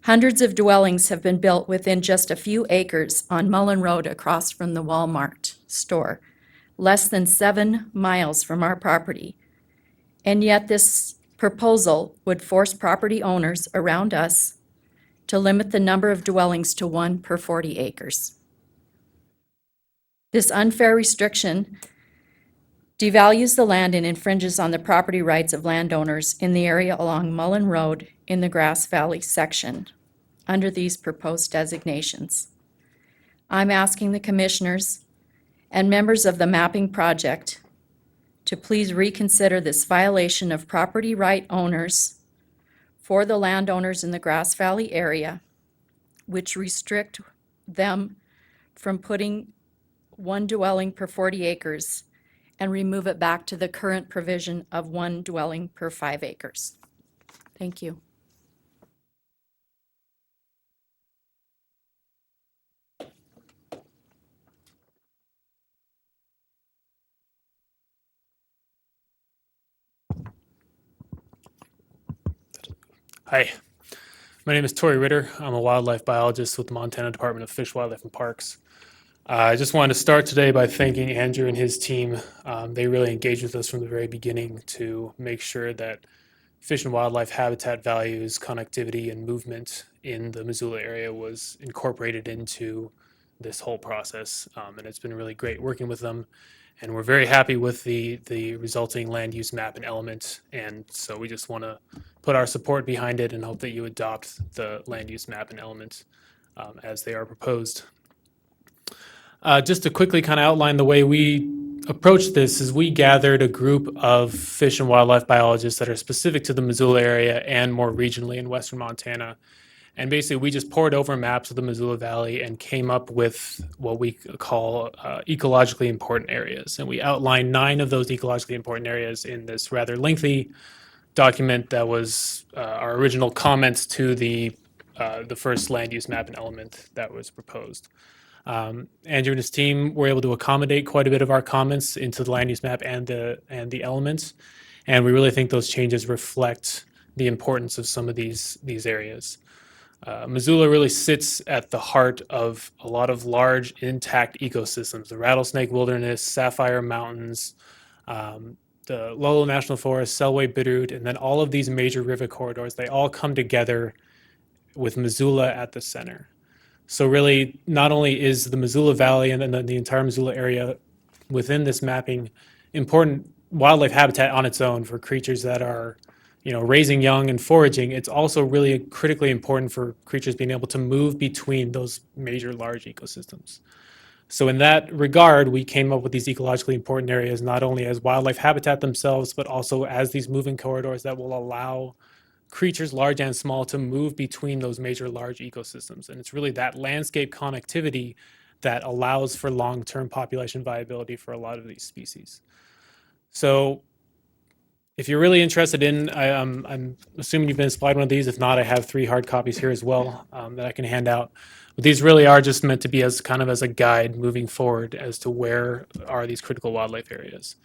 hundreds of dwellings have been built within just a few acres on Mullen Road across from the Walmart store, less than 7 miles from our property. And yet this proposal would force property owners around us to limit the number of dwellings to 1 per 40 acres. This unfair restriction devalues the land and infringes on the property rights of landowners in the area along Mullen Road in the Grass Valley section under these proposed designations. I'm asking the commissioners and members of the mapping project to please reconsider this violation of property right owners for the landowners in the Grass Valley area, which restrict them from putting 1 dwelling per 40 acres and remove it back to the current provision of 1 dwelling per 5 acres. Thank you. Hi, my name is Tori Ritter. I'm a wildlife biologist with the Montana Department of Fish, Wildlife, and Parks. I just wanted to start today by thanking Andrew and his team. They really engaged with us from the very beginning to make sure that fish and wildlife habitat values, connectivity, and movement in the Missoula area was incorporated into this whole process. And it's been really great working with them. And we're very happy with the resulting land use map and element. And so we just want to put our support behind it and hope that you adopt the land use map and element as they are proposed. Just to quickly kind of outline the way we approached this is we gathered a group of fish and wildlife biologists that are specific to the Missoula area and more regionally in western Montana. And basically, we just poured over maps of the Missoula Valley and came up with what we call ecologically important areas. And we outlined 9 of those ecologically important areas in this rather lengthy document that was our original comments to the first land use map and element that was proposed. Andrew and his team were able to accommodate quite a bit of our comments into the land use map and the elements. And we really think those changes reflect the importance of some of these areas. Missoula really sits at the heart of a lot of large intact ecosystems, the Rattlesnake Wilderness, Sapphire Mountains, the Lolo National Forest, Selway Bitterroot, and then all of these major river corridors. They all come together with Missoula at the center. So really, not only is the Missoula Valley and then the entire Missoula area within this mapping important wildlife habitat on its own for creatures that are raising young and foraging, it's also really critically important for creatures being able to move between those major large ecosystems. So in that regard, we came up with these ecologically important areas, not only as wildlife habitat themselves, but also as these moving corridors that will allow creatures large and small to move between those major large ecosystems. And it's really that landscape connectivity that allows for long-term population viability for a lot of these species. So if you're really interested in, I'm assuming you've been supplied one of these. If not, I have 3 hard copies here as well that I can hand out. But these really are just meant to be as kind of as a guide moving forward as to where are these critical wildlife areas.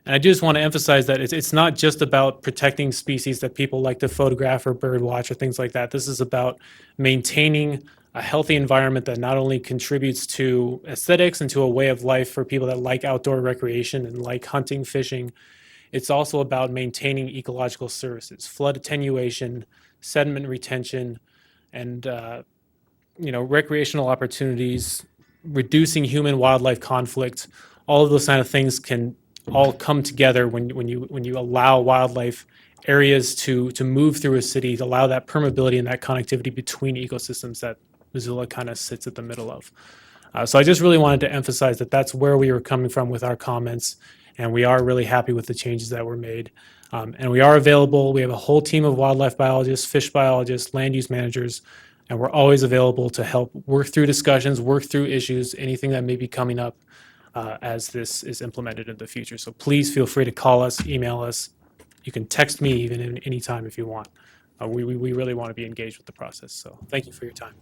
And I do just want to emphasize that it's not just about protecting species that people like to photograph or bird watch or things like that. This is about maintaining a healthy environment that not only contributes to aesthetics and to a way of life for people that like outdoor recreation and like hunting, fishing, it's also about maintaining ecological services, flood attenuation, sediment retention, and recreational opportunities, reducing human-wildlife conflict. All of those kind of things can all come together when you allow wildlife areas to move through a city, to allow that permeability and that connectivity between ecosystems that Missoula kind of sits at the middle of. So I just really wanted to emphasize that that's where we were coming from with our comments, and we are really happy with the changes that were made. And we are available. We have a whole team of wildlife biologists, fish biologists, land use managers, and we're always available to help work through discussions, work through issues, anything that may be coming up as this is implemented in the future. So please feel free to call us, email us. You can text me even any time if you want. We really want to be engaged with the process. So thank you for your time.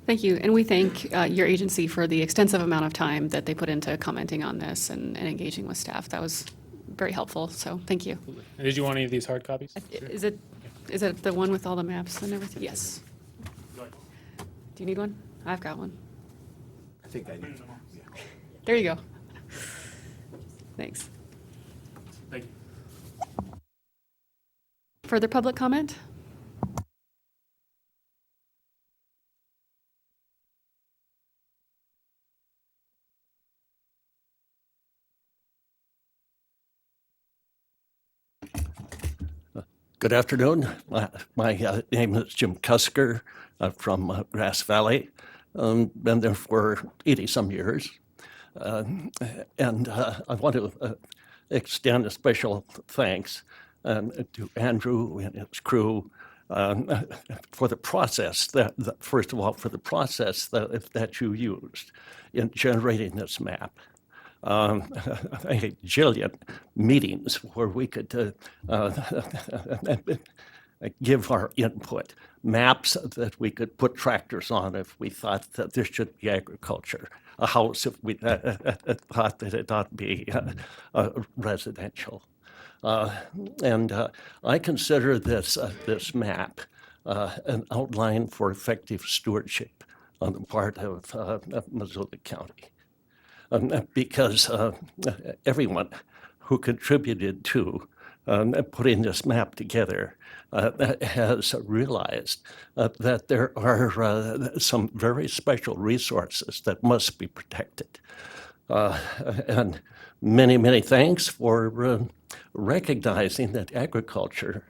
Thank you, and we thank your agency for the extensive amount of time that they put into commenting on this and engaging with staff. That was very helpful, so thank you. And did you want any of these hard copies? Is it the one with all the maps and everything? Yes. Do you need one? I've got one. I think I need. There you go. Thanks. Thank you. Further public comment? Good afternoon. My name is Jim Cusker from Grass Valley. Been there for 80-some years. And I want to extend a special thanks to Andrew and his crew for the process first of all, for the process that you used in generating this map. A jillion meetings where we could give our input, maps that we could put tractors on if we thought that there should be agriculture, a house if we thought that it ought to be residential. And I consider this map an outline for effective stewardship on the part of Missoula County. Because everyone who contributed to putting this map together has realized that there are some very special resources that must be protected. And many, many thanks for recognizing that agricultural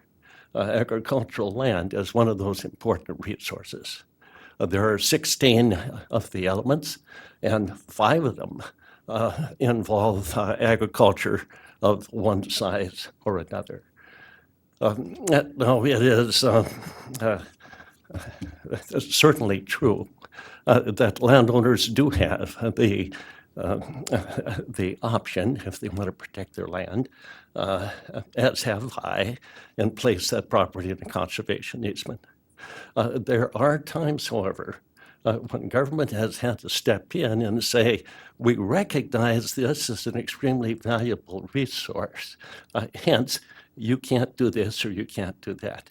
land is one of those important resources. There are 16 of the elements, and 5 of them involve agriculture of one size or another. No, it is certainly true that landowners do have the option, if they want to protect their land, as have I, and place that property in a conservation easement. There are times, however, when government has had to step in and say, we recognize this as an extremely valuable resource. Hence, you can't do this or you can't do that.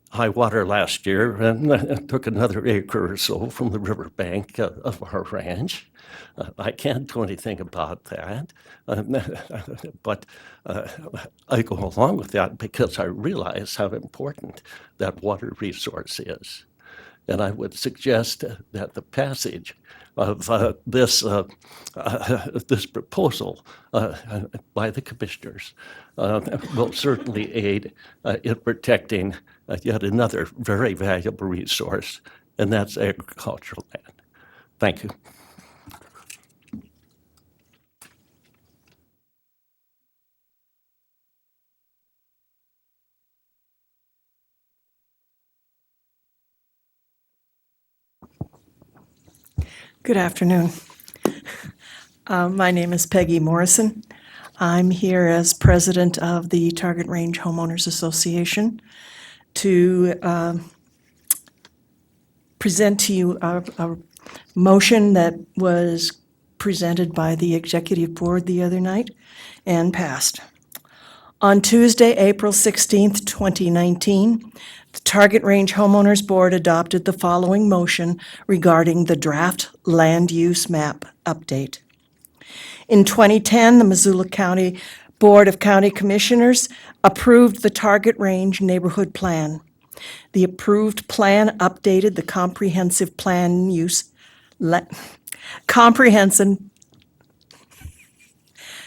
High water last year and took another acre or so from the riverbank of our ranch. I can't do anything about that, but I go along with that because I realize how important that water resource is. And I would suggest that the passage of this proposal by the commissioners will certainly aid in protecting yet another very valuable resource, and that's agricultural land. Thank you. Good afternoon. My name is Peggy Morrison. I'm here as president of the Target Range Homeowners Association to present to you a motion that was presented by the executive board the other night and passed. On Tuesday, April 16th, 2019, the Target Range Homeowners Board adopted the following motion regarding the draft land use map update. In 2010, the Missoula County Board of County Commissioners approved the Target Range Neighborhood Plan. The approved plan updated the comprehensive plan use, comprehensive,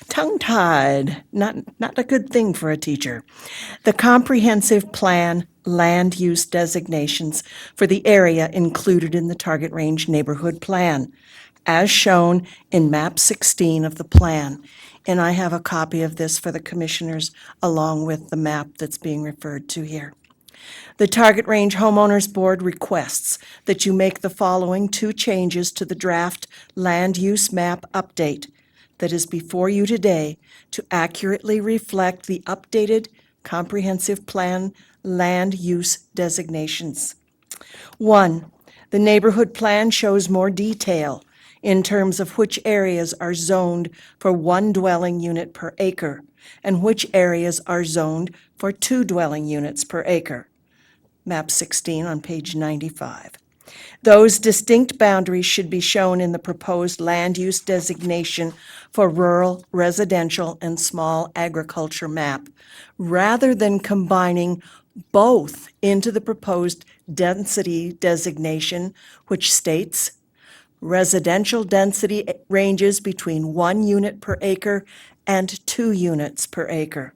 tongue-tied, not a good thing for a teacher. The comprehensive plan land use designations for the area included in the Target Range Neighborhood Plan, as shown in map 16 of the plan. And I have a copy of this for the commissioners along with the map that's being referred to here. The Target Range Homeowners Board requests that you make the following two changes to the draft land use map update that is before you today to accurately reflect the updated comprehensive plan land use designations. 1, the neighborhood plan shows more detail in terms of which areas are zoned for 1 dwelling unit per acre and which areas are zoned for 2 dwelling units per acre. Map 16 on page 95. Those distinct boundaries should be shown in the proposed land use designation for rural, residential, and small agriculture map, rather than combining both into the proposed density designation, which states residential density ranges between 1 unit per acre and 2 units per acre.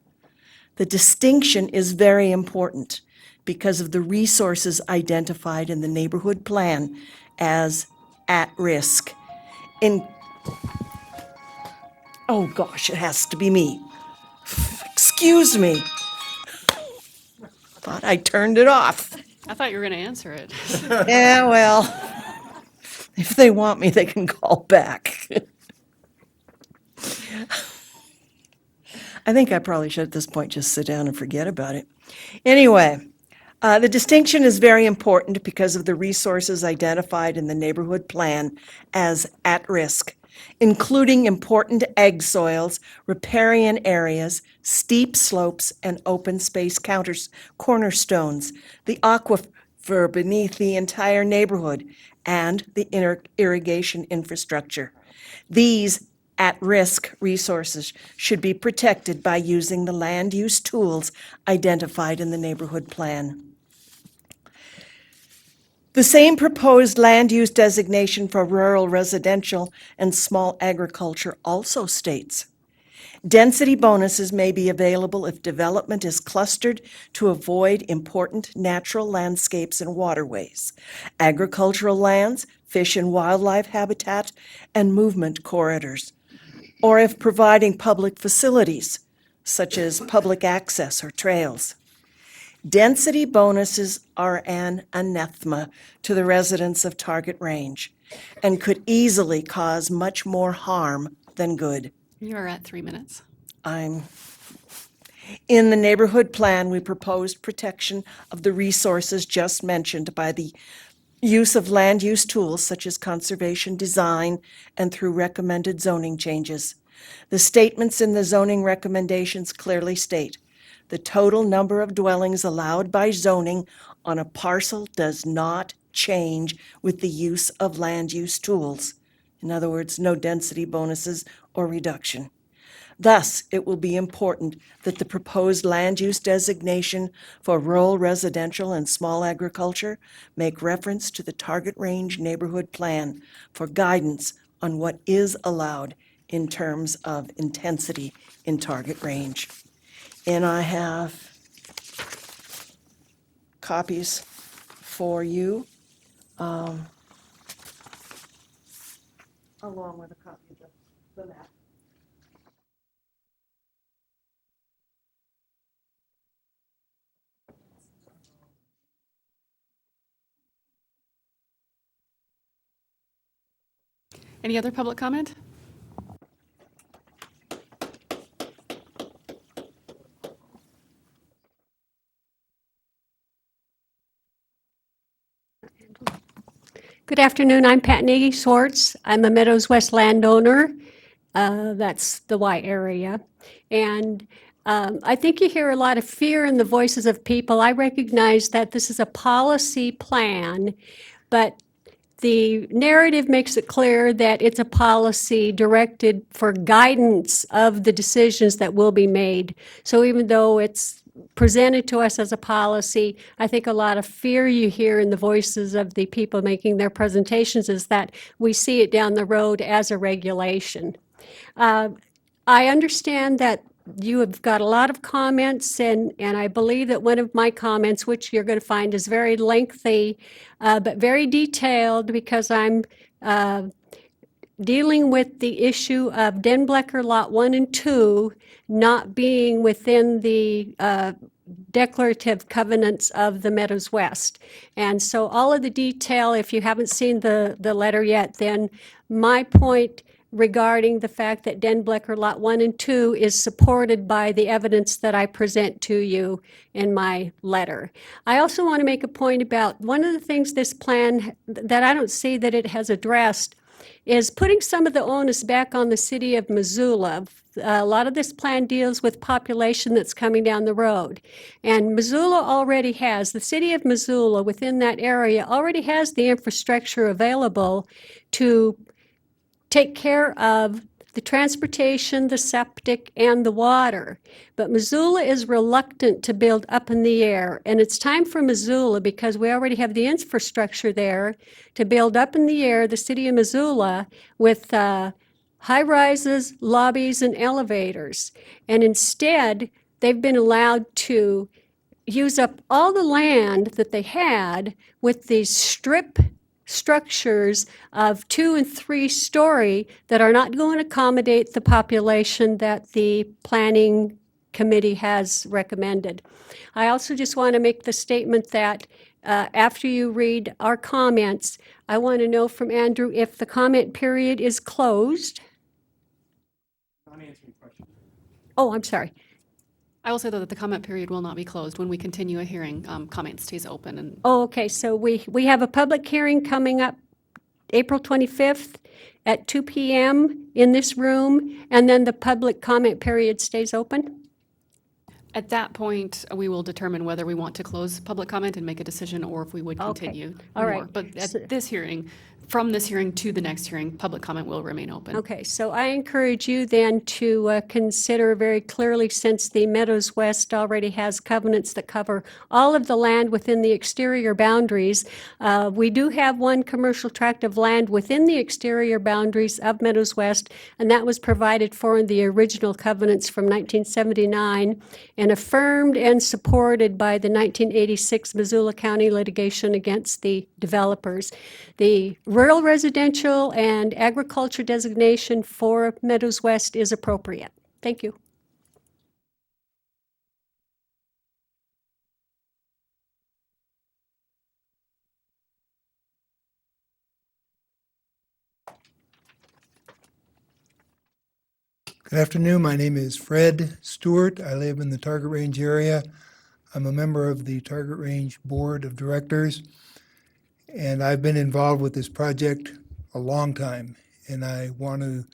The distinction is very important because of the resources identified in the neighborhood plan as at risk. Oh gosh, it has to be me. Excuse me. Thought I turned it off. I thought you were going to answer it. Yeah, well, if they want me, they can call back. I think I probably should at this point just sit down and forget about it. Anyway, the distinction is very important because of the resources identified in the neighborhood plan as at risk, including important egg soils, riparian areas, steep slopes, and open space cornerstones, the aquifer beneath the entire neighborhood, and the irrigation infrastructure. These at-risk resources should be protected by using the land use tools identified in the neighborhood plan. The same proposed land use designation for rural residential and small agriculture also states, density bonuses may be available if development is clustered to avoid important natural landscapes and waterways, agricultural lands, fish and wildlife habitat, and movement corridors, or if providing public facilities, such as public access or trails. Density bonuses are an anathema to the residents of Target Range and could easily cause much more harm than good. You are at 3 minutes. In the neighborhood plan, we proposed protection of the resources just mentioned by the use of land use tools such as conservation design and through recommended zoning changes. The statements in the zoning recommendations clearly state the total number of dwellings allowed by zoning on a parcel does not change with the use of land use tools. In other words, no density bonuses or reduction. Thus, it will be important that the proposed land use designation for rural residential and small agriculture make reference to the Target Range Neighborhood Plan for guidance on what is allowed in terms of intensity in Target Range. And I have copies for you, along with a copy of the map. Any other public comment? Good afternoon. I'm Pat Nagy Swartz. I'm a Meadows West landowner. That's the Y area. And I think you hear a lot of fear in the voices of people. I recognize that this is a policy plan, but the narrative makes it clear that it's a policy directed for guidance of the decisions that will be made. So even though it's presented to us as a policy, I think a lot of fear you hear in the voices of the people making their presentations is that we see it down the road as a regulation. I understand that you have got a lot of comments, and I believe that one of my comments, which you're going to find is very lengthy, but very detailed, because I'm dealing with the issue of Denblecker Lot 1 and 2 not being within the declarative covenants of the Meadows West. And so all of the detail, if you haven't seen the letter yet, then my point regarding the fact that Denblecker Lot 1 and 2 is supported by the evidence that I present to you in my letter. I also want to make a point about one of the things this plan that I don't see that it has addressed is putting some of the onus back on the city of Missoula. A lot of this plan deals with population that's coming down the road. And Missoula already has, the city of Missoula within that area already has the infrastructure available to take care of the transportation, the septic, and the water. But Missoula is reluctant to build up in the air. And it's time for Missoula, because we already have the infrastructure there, to build up in the air the city of Missoula with high rises, lobbies, and elevators. And instead, they've been allowed to use up all the land that they had with these strip structures of 2 and 3 story that are not going to accommodate the population that the planning committee has recommended. I also just want to make the statement that after you read our comments, I want to know from Andrew if the comment period is closed. Oh, I'm sorry. I will say, though, that the comment period will not be closed. When we continue a hearing, comment stays open. And Oh, okay, so we have a public hearing coming up April 25th at 2 p.m. in this room, and then the public comment period stays open? at that point, we will determine whether we want to close public comment and make a decision, or if we would Okay. continue All more. right. But So- at this hearing, from this hearing to the next hearing, public comment will remain open. Okay, so I encourage you then to consider very clearly, since the Meadows West already has covenants that cover all of the land within the exterior boundaries. We do have one commercial tract of land within the exterior boundaries of Meadows West, and that was provided for in the original covenants from 1979 and affirmed and supported by the 1986 Missoula County litigation against the developers. The rural residential and agriculture designation for Meadows West is appropriate. Thank you. Good afternoon. My name is Fred Stewart. I live in the Target Range area. I'm a member of the Target Range Board of Directors, and I've been involved with this project a long time. And I want to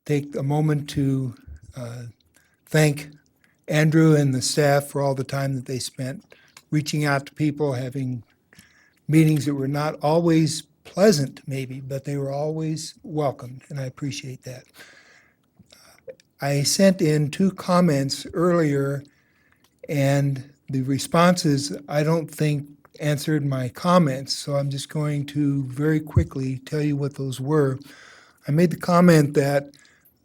take a moment to thank Andrew and the staff for all the time that they spent reaching out to people, having meetings that were not always pleasant, maybe, but they were always welcomed, and I appreciate that. I sent in 2 comments earlier, and the responses, I don't think, answered my comments, so I'm just going to very quickly tell you what those were. I made the comment that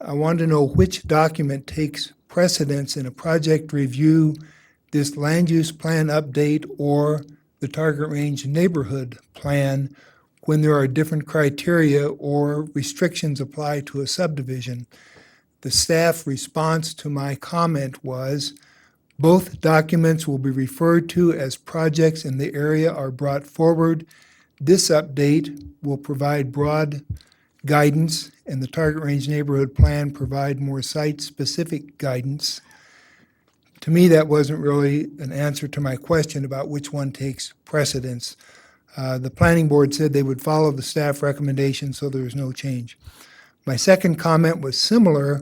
I wanted to know which document takes precedence in a project review, this land use plan update, or the Target Range neighborhood plan, when there are different criteria or restrictions applied to a subdivision. The staff response to my comment was, both documents will be referred to as projects in the area are brought forward. This update will provide broad guidance, and the Target Range Neighborhood Plan provide more site-specific guidance. To me, that wasn't really an answer to my question about which one takes precedence. The planning board said they would follow the staff recommendation, so there was no change. My second comment was similar.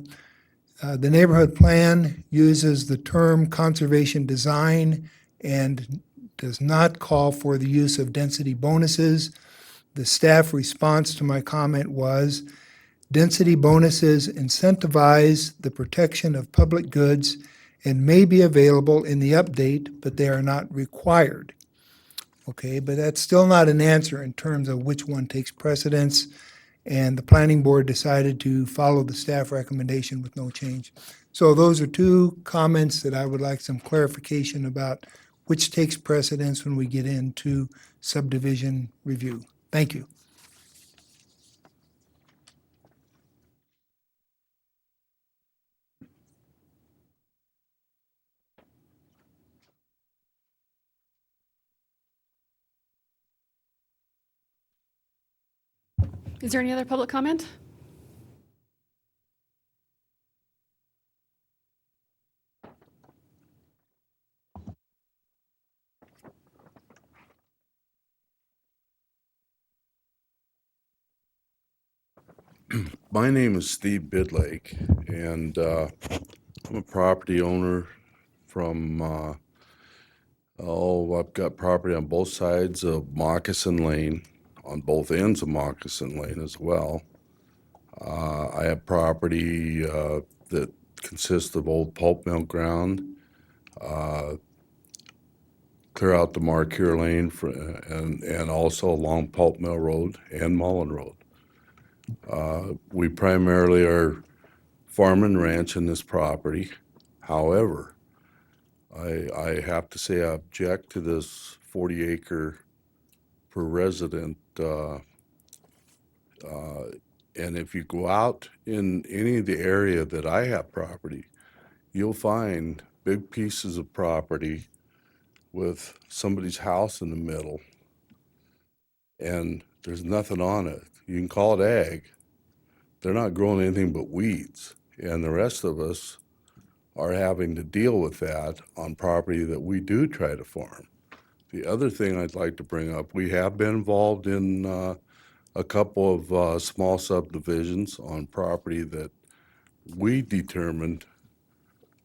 The neighborhood plan uses the term conservation design and does not call for the use of density bonuses. The staff response to my comment was, density bonuses incentivize the protection of public goods and may be available in the update, but they are not required. Okay, but that's still not an answer in terms of which one takes precedence, and the planning board decided to follow the staff recommendation with no change. So those are two comments that I would like some clarification about which takes precedence when we get into subdivision review. Thank you. Is there any other public comment? My name is Steve Bidlake, and I'm a property owner from, I've got property on both sides of Moccasin Lane, on both ends of Moccasin Lane as well. I have property that consists of old pulp mill ground, clear out to Marqueer Lane and also along Pulp Mill Road and Mullen Road. We primarily are farm and ranch in this property. However, I have to say I object to this 40 acre per resident. And if you go out in any of the area that I have property, you'll find big pieces of property with somebody's house in the middle, and there's nothing on it. You can call it ag. They're not growing anything but weeds, and the rest of us are having to deal with that on property that we do try to farm. The other thing I'd like to bring up, we have been involved in a couple of small subdivisions on property that we determined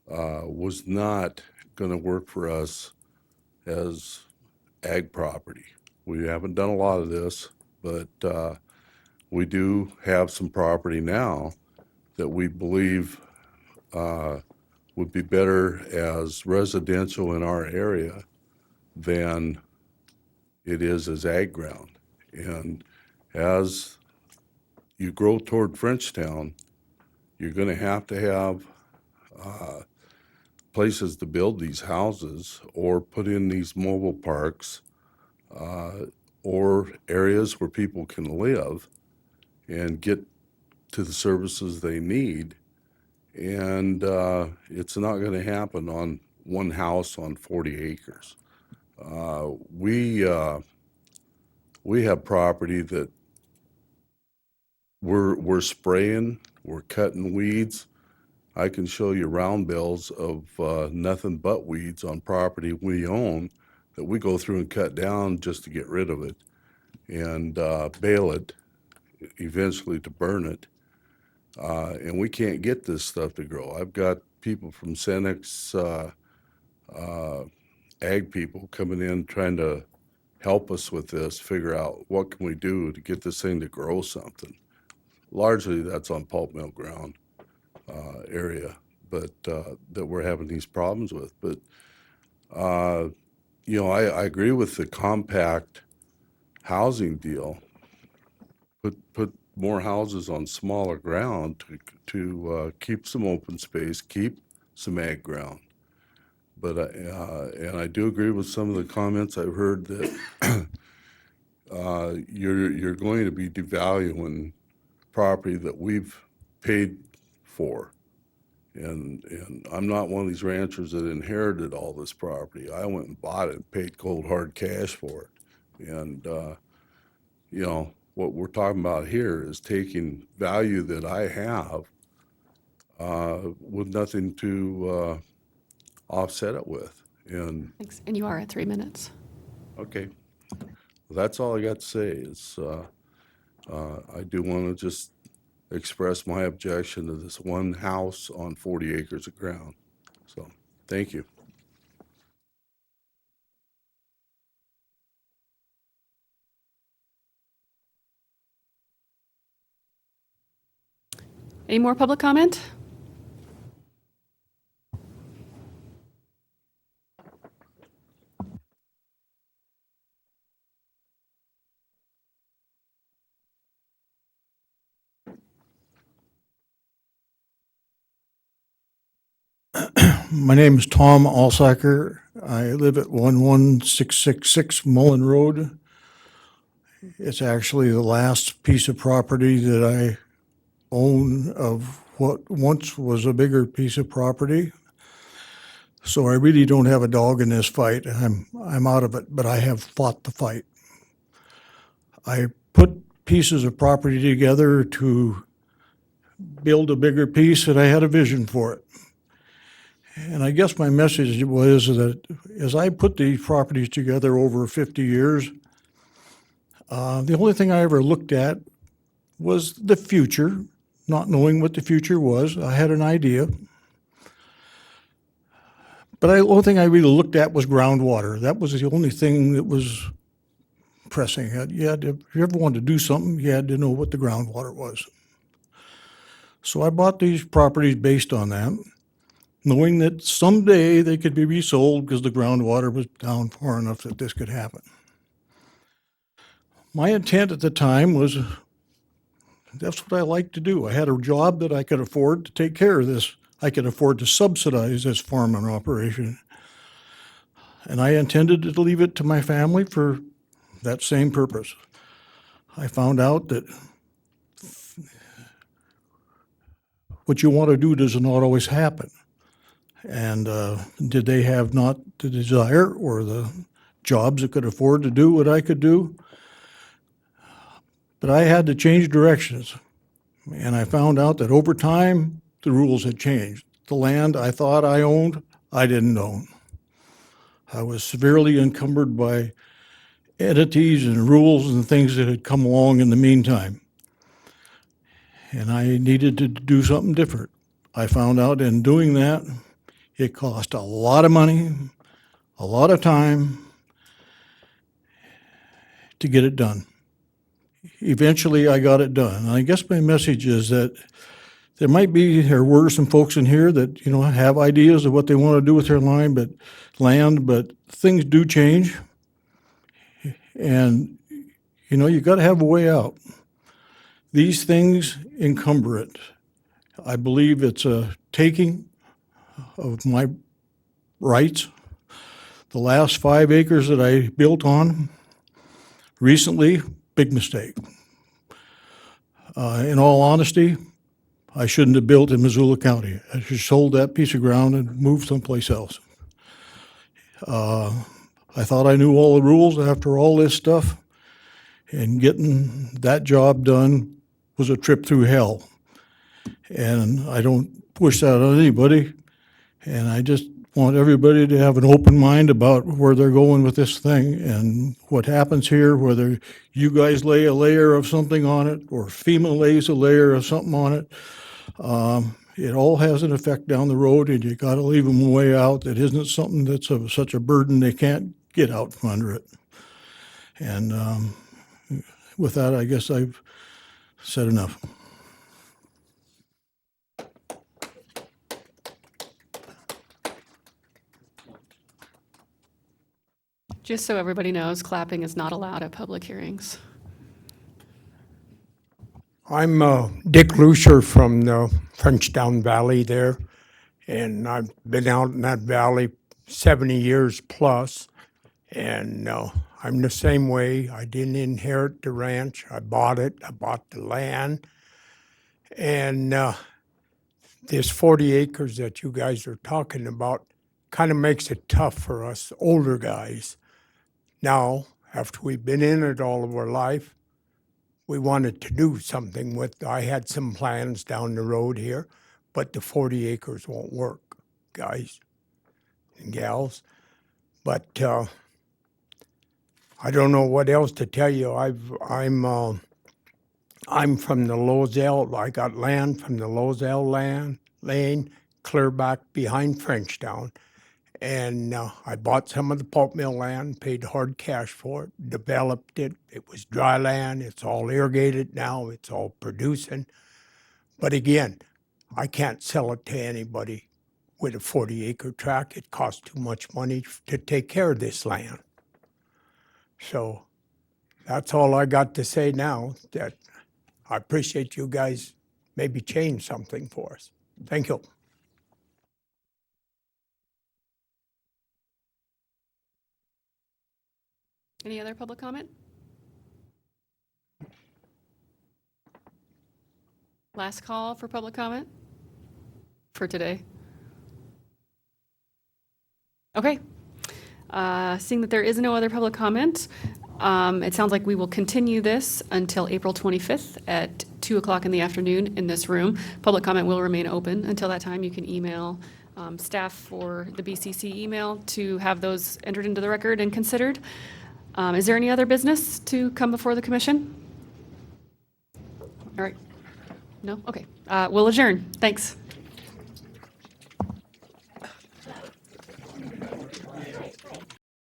was not going to work for us as ag property. We haven't done a lot of this, but we do have some property now that we believe would be better as residential in our area than it is as ag ground. And as you grow toward Frenchtown, you're going to have places to build these houses or put in these mobile parks or areas where people can live and get to the services they need. And it's not going to happen on one house on 40 acres. We have property that we're spraying, we're cutting weeds. I can show you round bills of nothing but weeds on property we own that we go through and cut down just to get rid of it and bale it, eventually to burn it. And we can't get this stuff to grow. I've got people from Senex, ag people coming in trying to help us with this, figure out what can we do to get this thing to grow something. Largely that's on pulp mill ground area, but that we're having these problems with. But, you know, I agree with the compact housing deal. Put more houses on smaller ground to keep some open space, keep some ag ground. But and I do agree with some of the comments I've heard that you're going to be devaluing property that we've paid for. And I'm not one of these ranchers that inherited all this property. I went and bought it, paid cold hard cash for it. And you know, what we're talking about here is taking value that I have with nothing to offset it with. And Thanks. And you are at 3 minutes. okay, well, that's all I got to say is I do want to just express my objection to this one house on 40 acres of ground. So, thank you. Any more public comment? My name is Tom Alsacker. I live at 11666 Mullen Road. It's actually the last piece of property that I own of what once was a bigger piece of property. So I really don't have a dog in this fight. I'm out of it, but I have fought the fight. I put pieces of property together to build a bigger piece, and I had a vision for it. And I guess my message was that as I put these properties together over 50 years, the only thing I ever looked at was the future, not knowing what the future was. I had an idea. But the only thing I really looked at was groundwater. That was the only thing that was pressing. If you ever wanted to do something, you had to know what the groundwater was. So I bought these properties based on that, knowing that someday they could be resold because the groundwater was down far enough that this could happen. My intent at the time was that's what I like to do. I had a job that I could afford to take care of this. I could afford to subsidize this farming operation. And I intended to leave it to my family for that same purpose. I found out that what you want to do does not always happen. And did they have not the desire or the jobs that could afford to do what I could do? But I had to change directions. And I found out that over time, the rules had changed. The land I thought I owned, I didn't own. I was severely encumbered by entities and rules and things that had come along in the meantime. And I needed to do something different. I found out in doing that, it cost a lot of money, a lot of time to get it done. Eventually, I got it done. And I guess my message is that there were some folks in here that, have ideas of what they want to do with their land, but things do change. And, you got to have a way out. These things encumber it. I believe it's a taking of my rights. The last 5 acres that I built on recently, big mistake. In all honesty, I shouldn't have built in Missoula County. I should have sold that piece of ground and moved someplace else. I thought I knew all the rules after all this stuff, and getting that job done was a trip through hell. And I don't push that on anybody, and I just want everybody to have an open mind about where they're going with this thing and what happens here, whether you guys lay a layer of something on it or FEMA lays a layer of something on it. It all has an effect down the road, and you got to leave them a way out that isn't something that's of such a burden they can't get out from under it. And with that, I guess I've said enough. Just so everybody knows, clapping is not allowed at public hearings. I'm Dick Lucier from the Frenchtown Valley there, and I've been out in that valley 70 years plus, and I'm the same way. I didn't inherit the ranch. I bought it. I bought the land, and this 40 acres that you guys are talking about kind of makes it tough for us older guys. Now, after we've been in it all of our life, we wanted to do something with. I had some plans down the road here, but the 40 acres won't work, guys and gals. But I don't know what else to tell you. I'm from the Lozelle, I got land from the Lozelle lane, clear back behind Frenchtown. And I bought some of the pulp mill land, paid hard cash for it, developed it. It was dry land. It's all irrigated now. It's all producing. But again, I can't sell it to anybody with a 40-acre tract. It costs too much money to take care of this land. So that's all I got to say now, that I appreciate you guys maybe change something for us. Thank you. Any other public comment? Last call for public comment for today. Okay. Seeing that there is no other public comment, it sounds like we will continue this until April 25th at 2 o'clock in the afternoon in this room. Public comment will remain open until that time. You can email staff for the BCC email to have those entered into the record and considered. Is there any other business to come before the commission? All right. No? Okay. We'll adjourn. Thanks.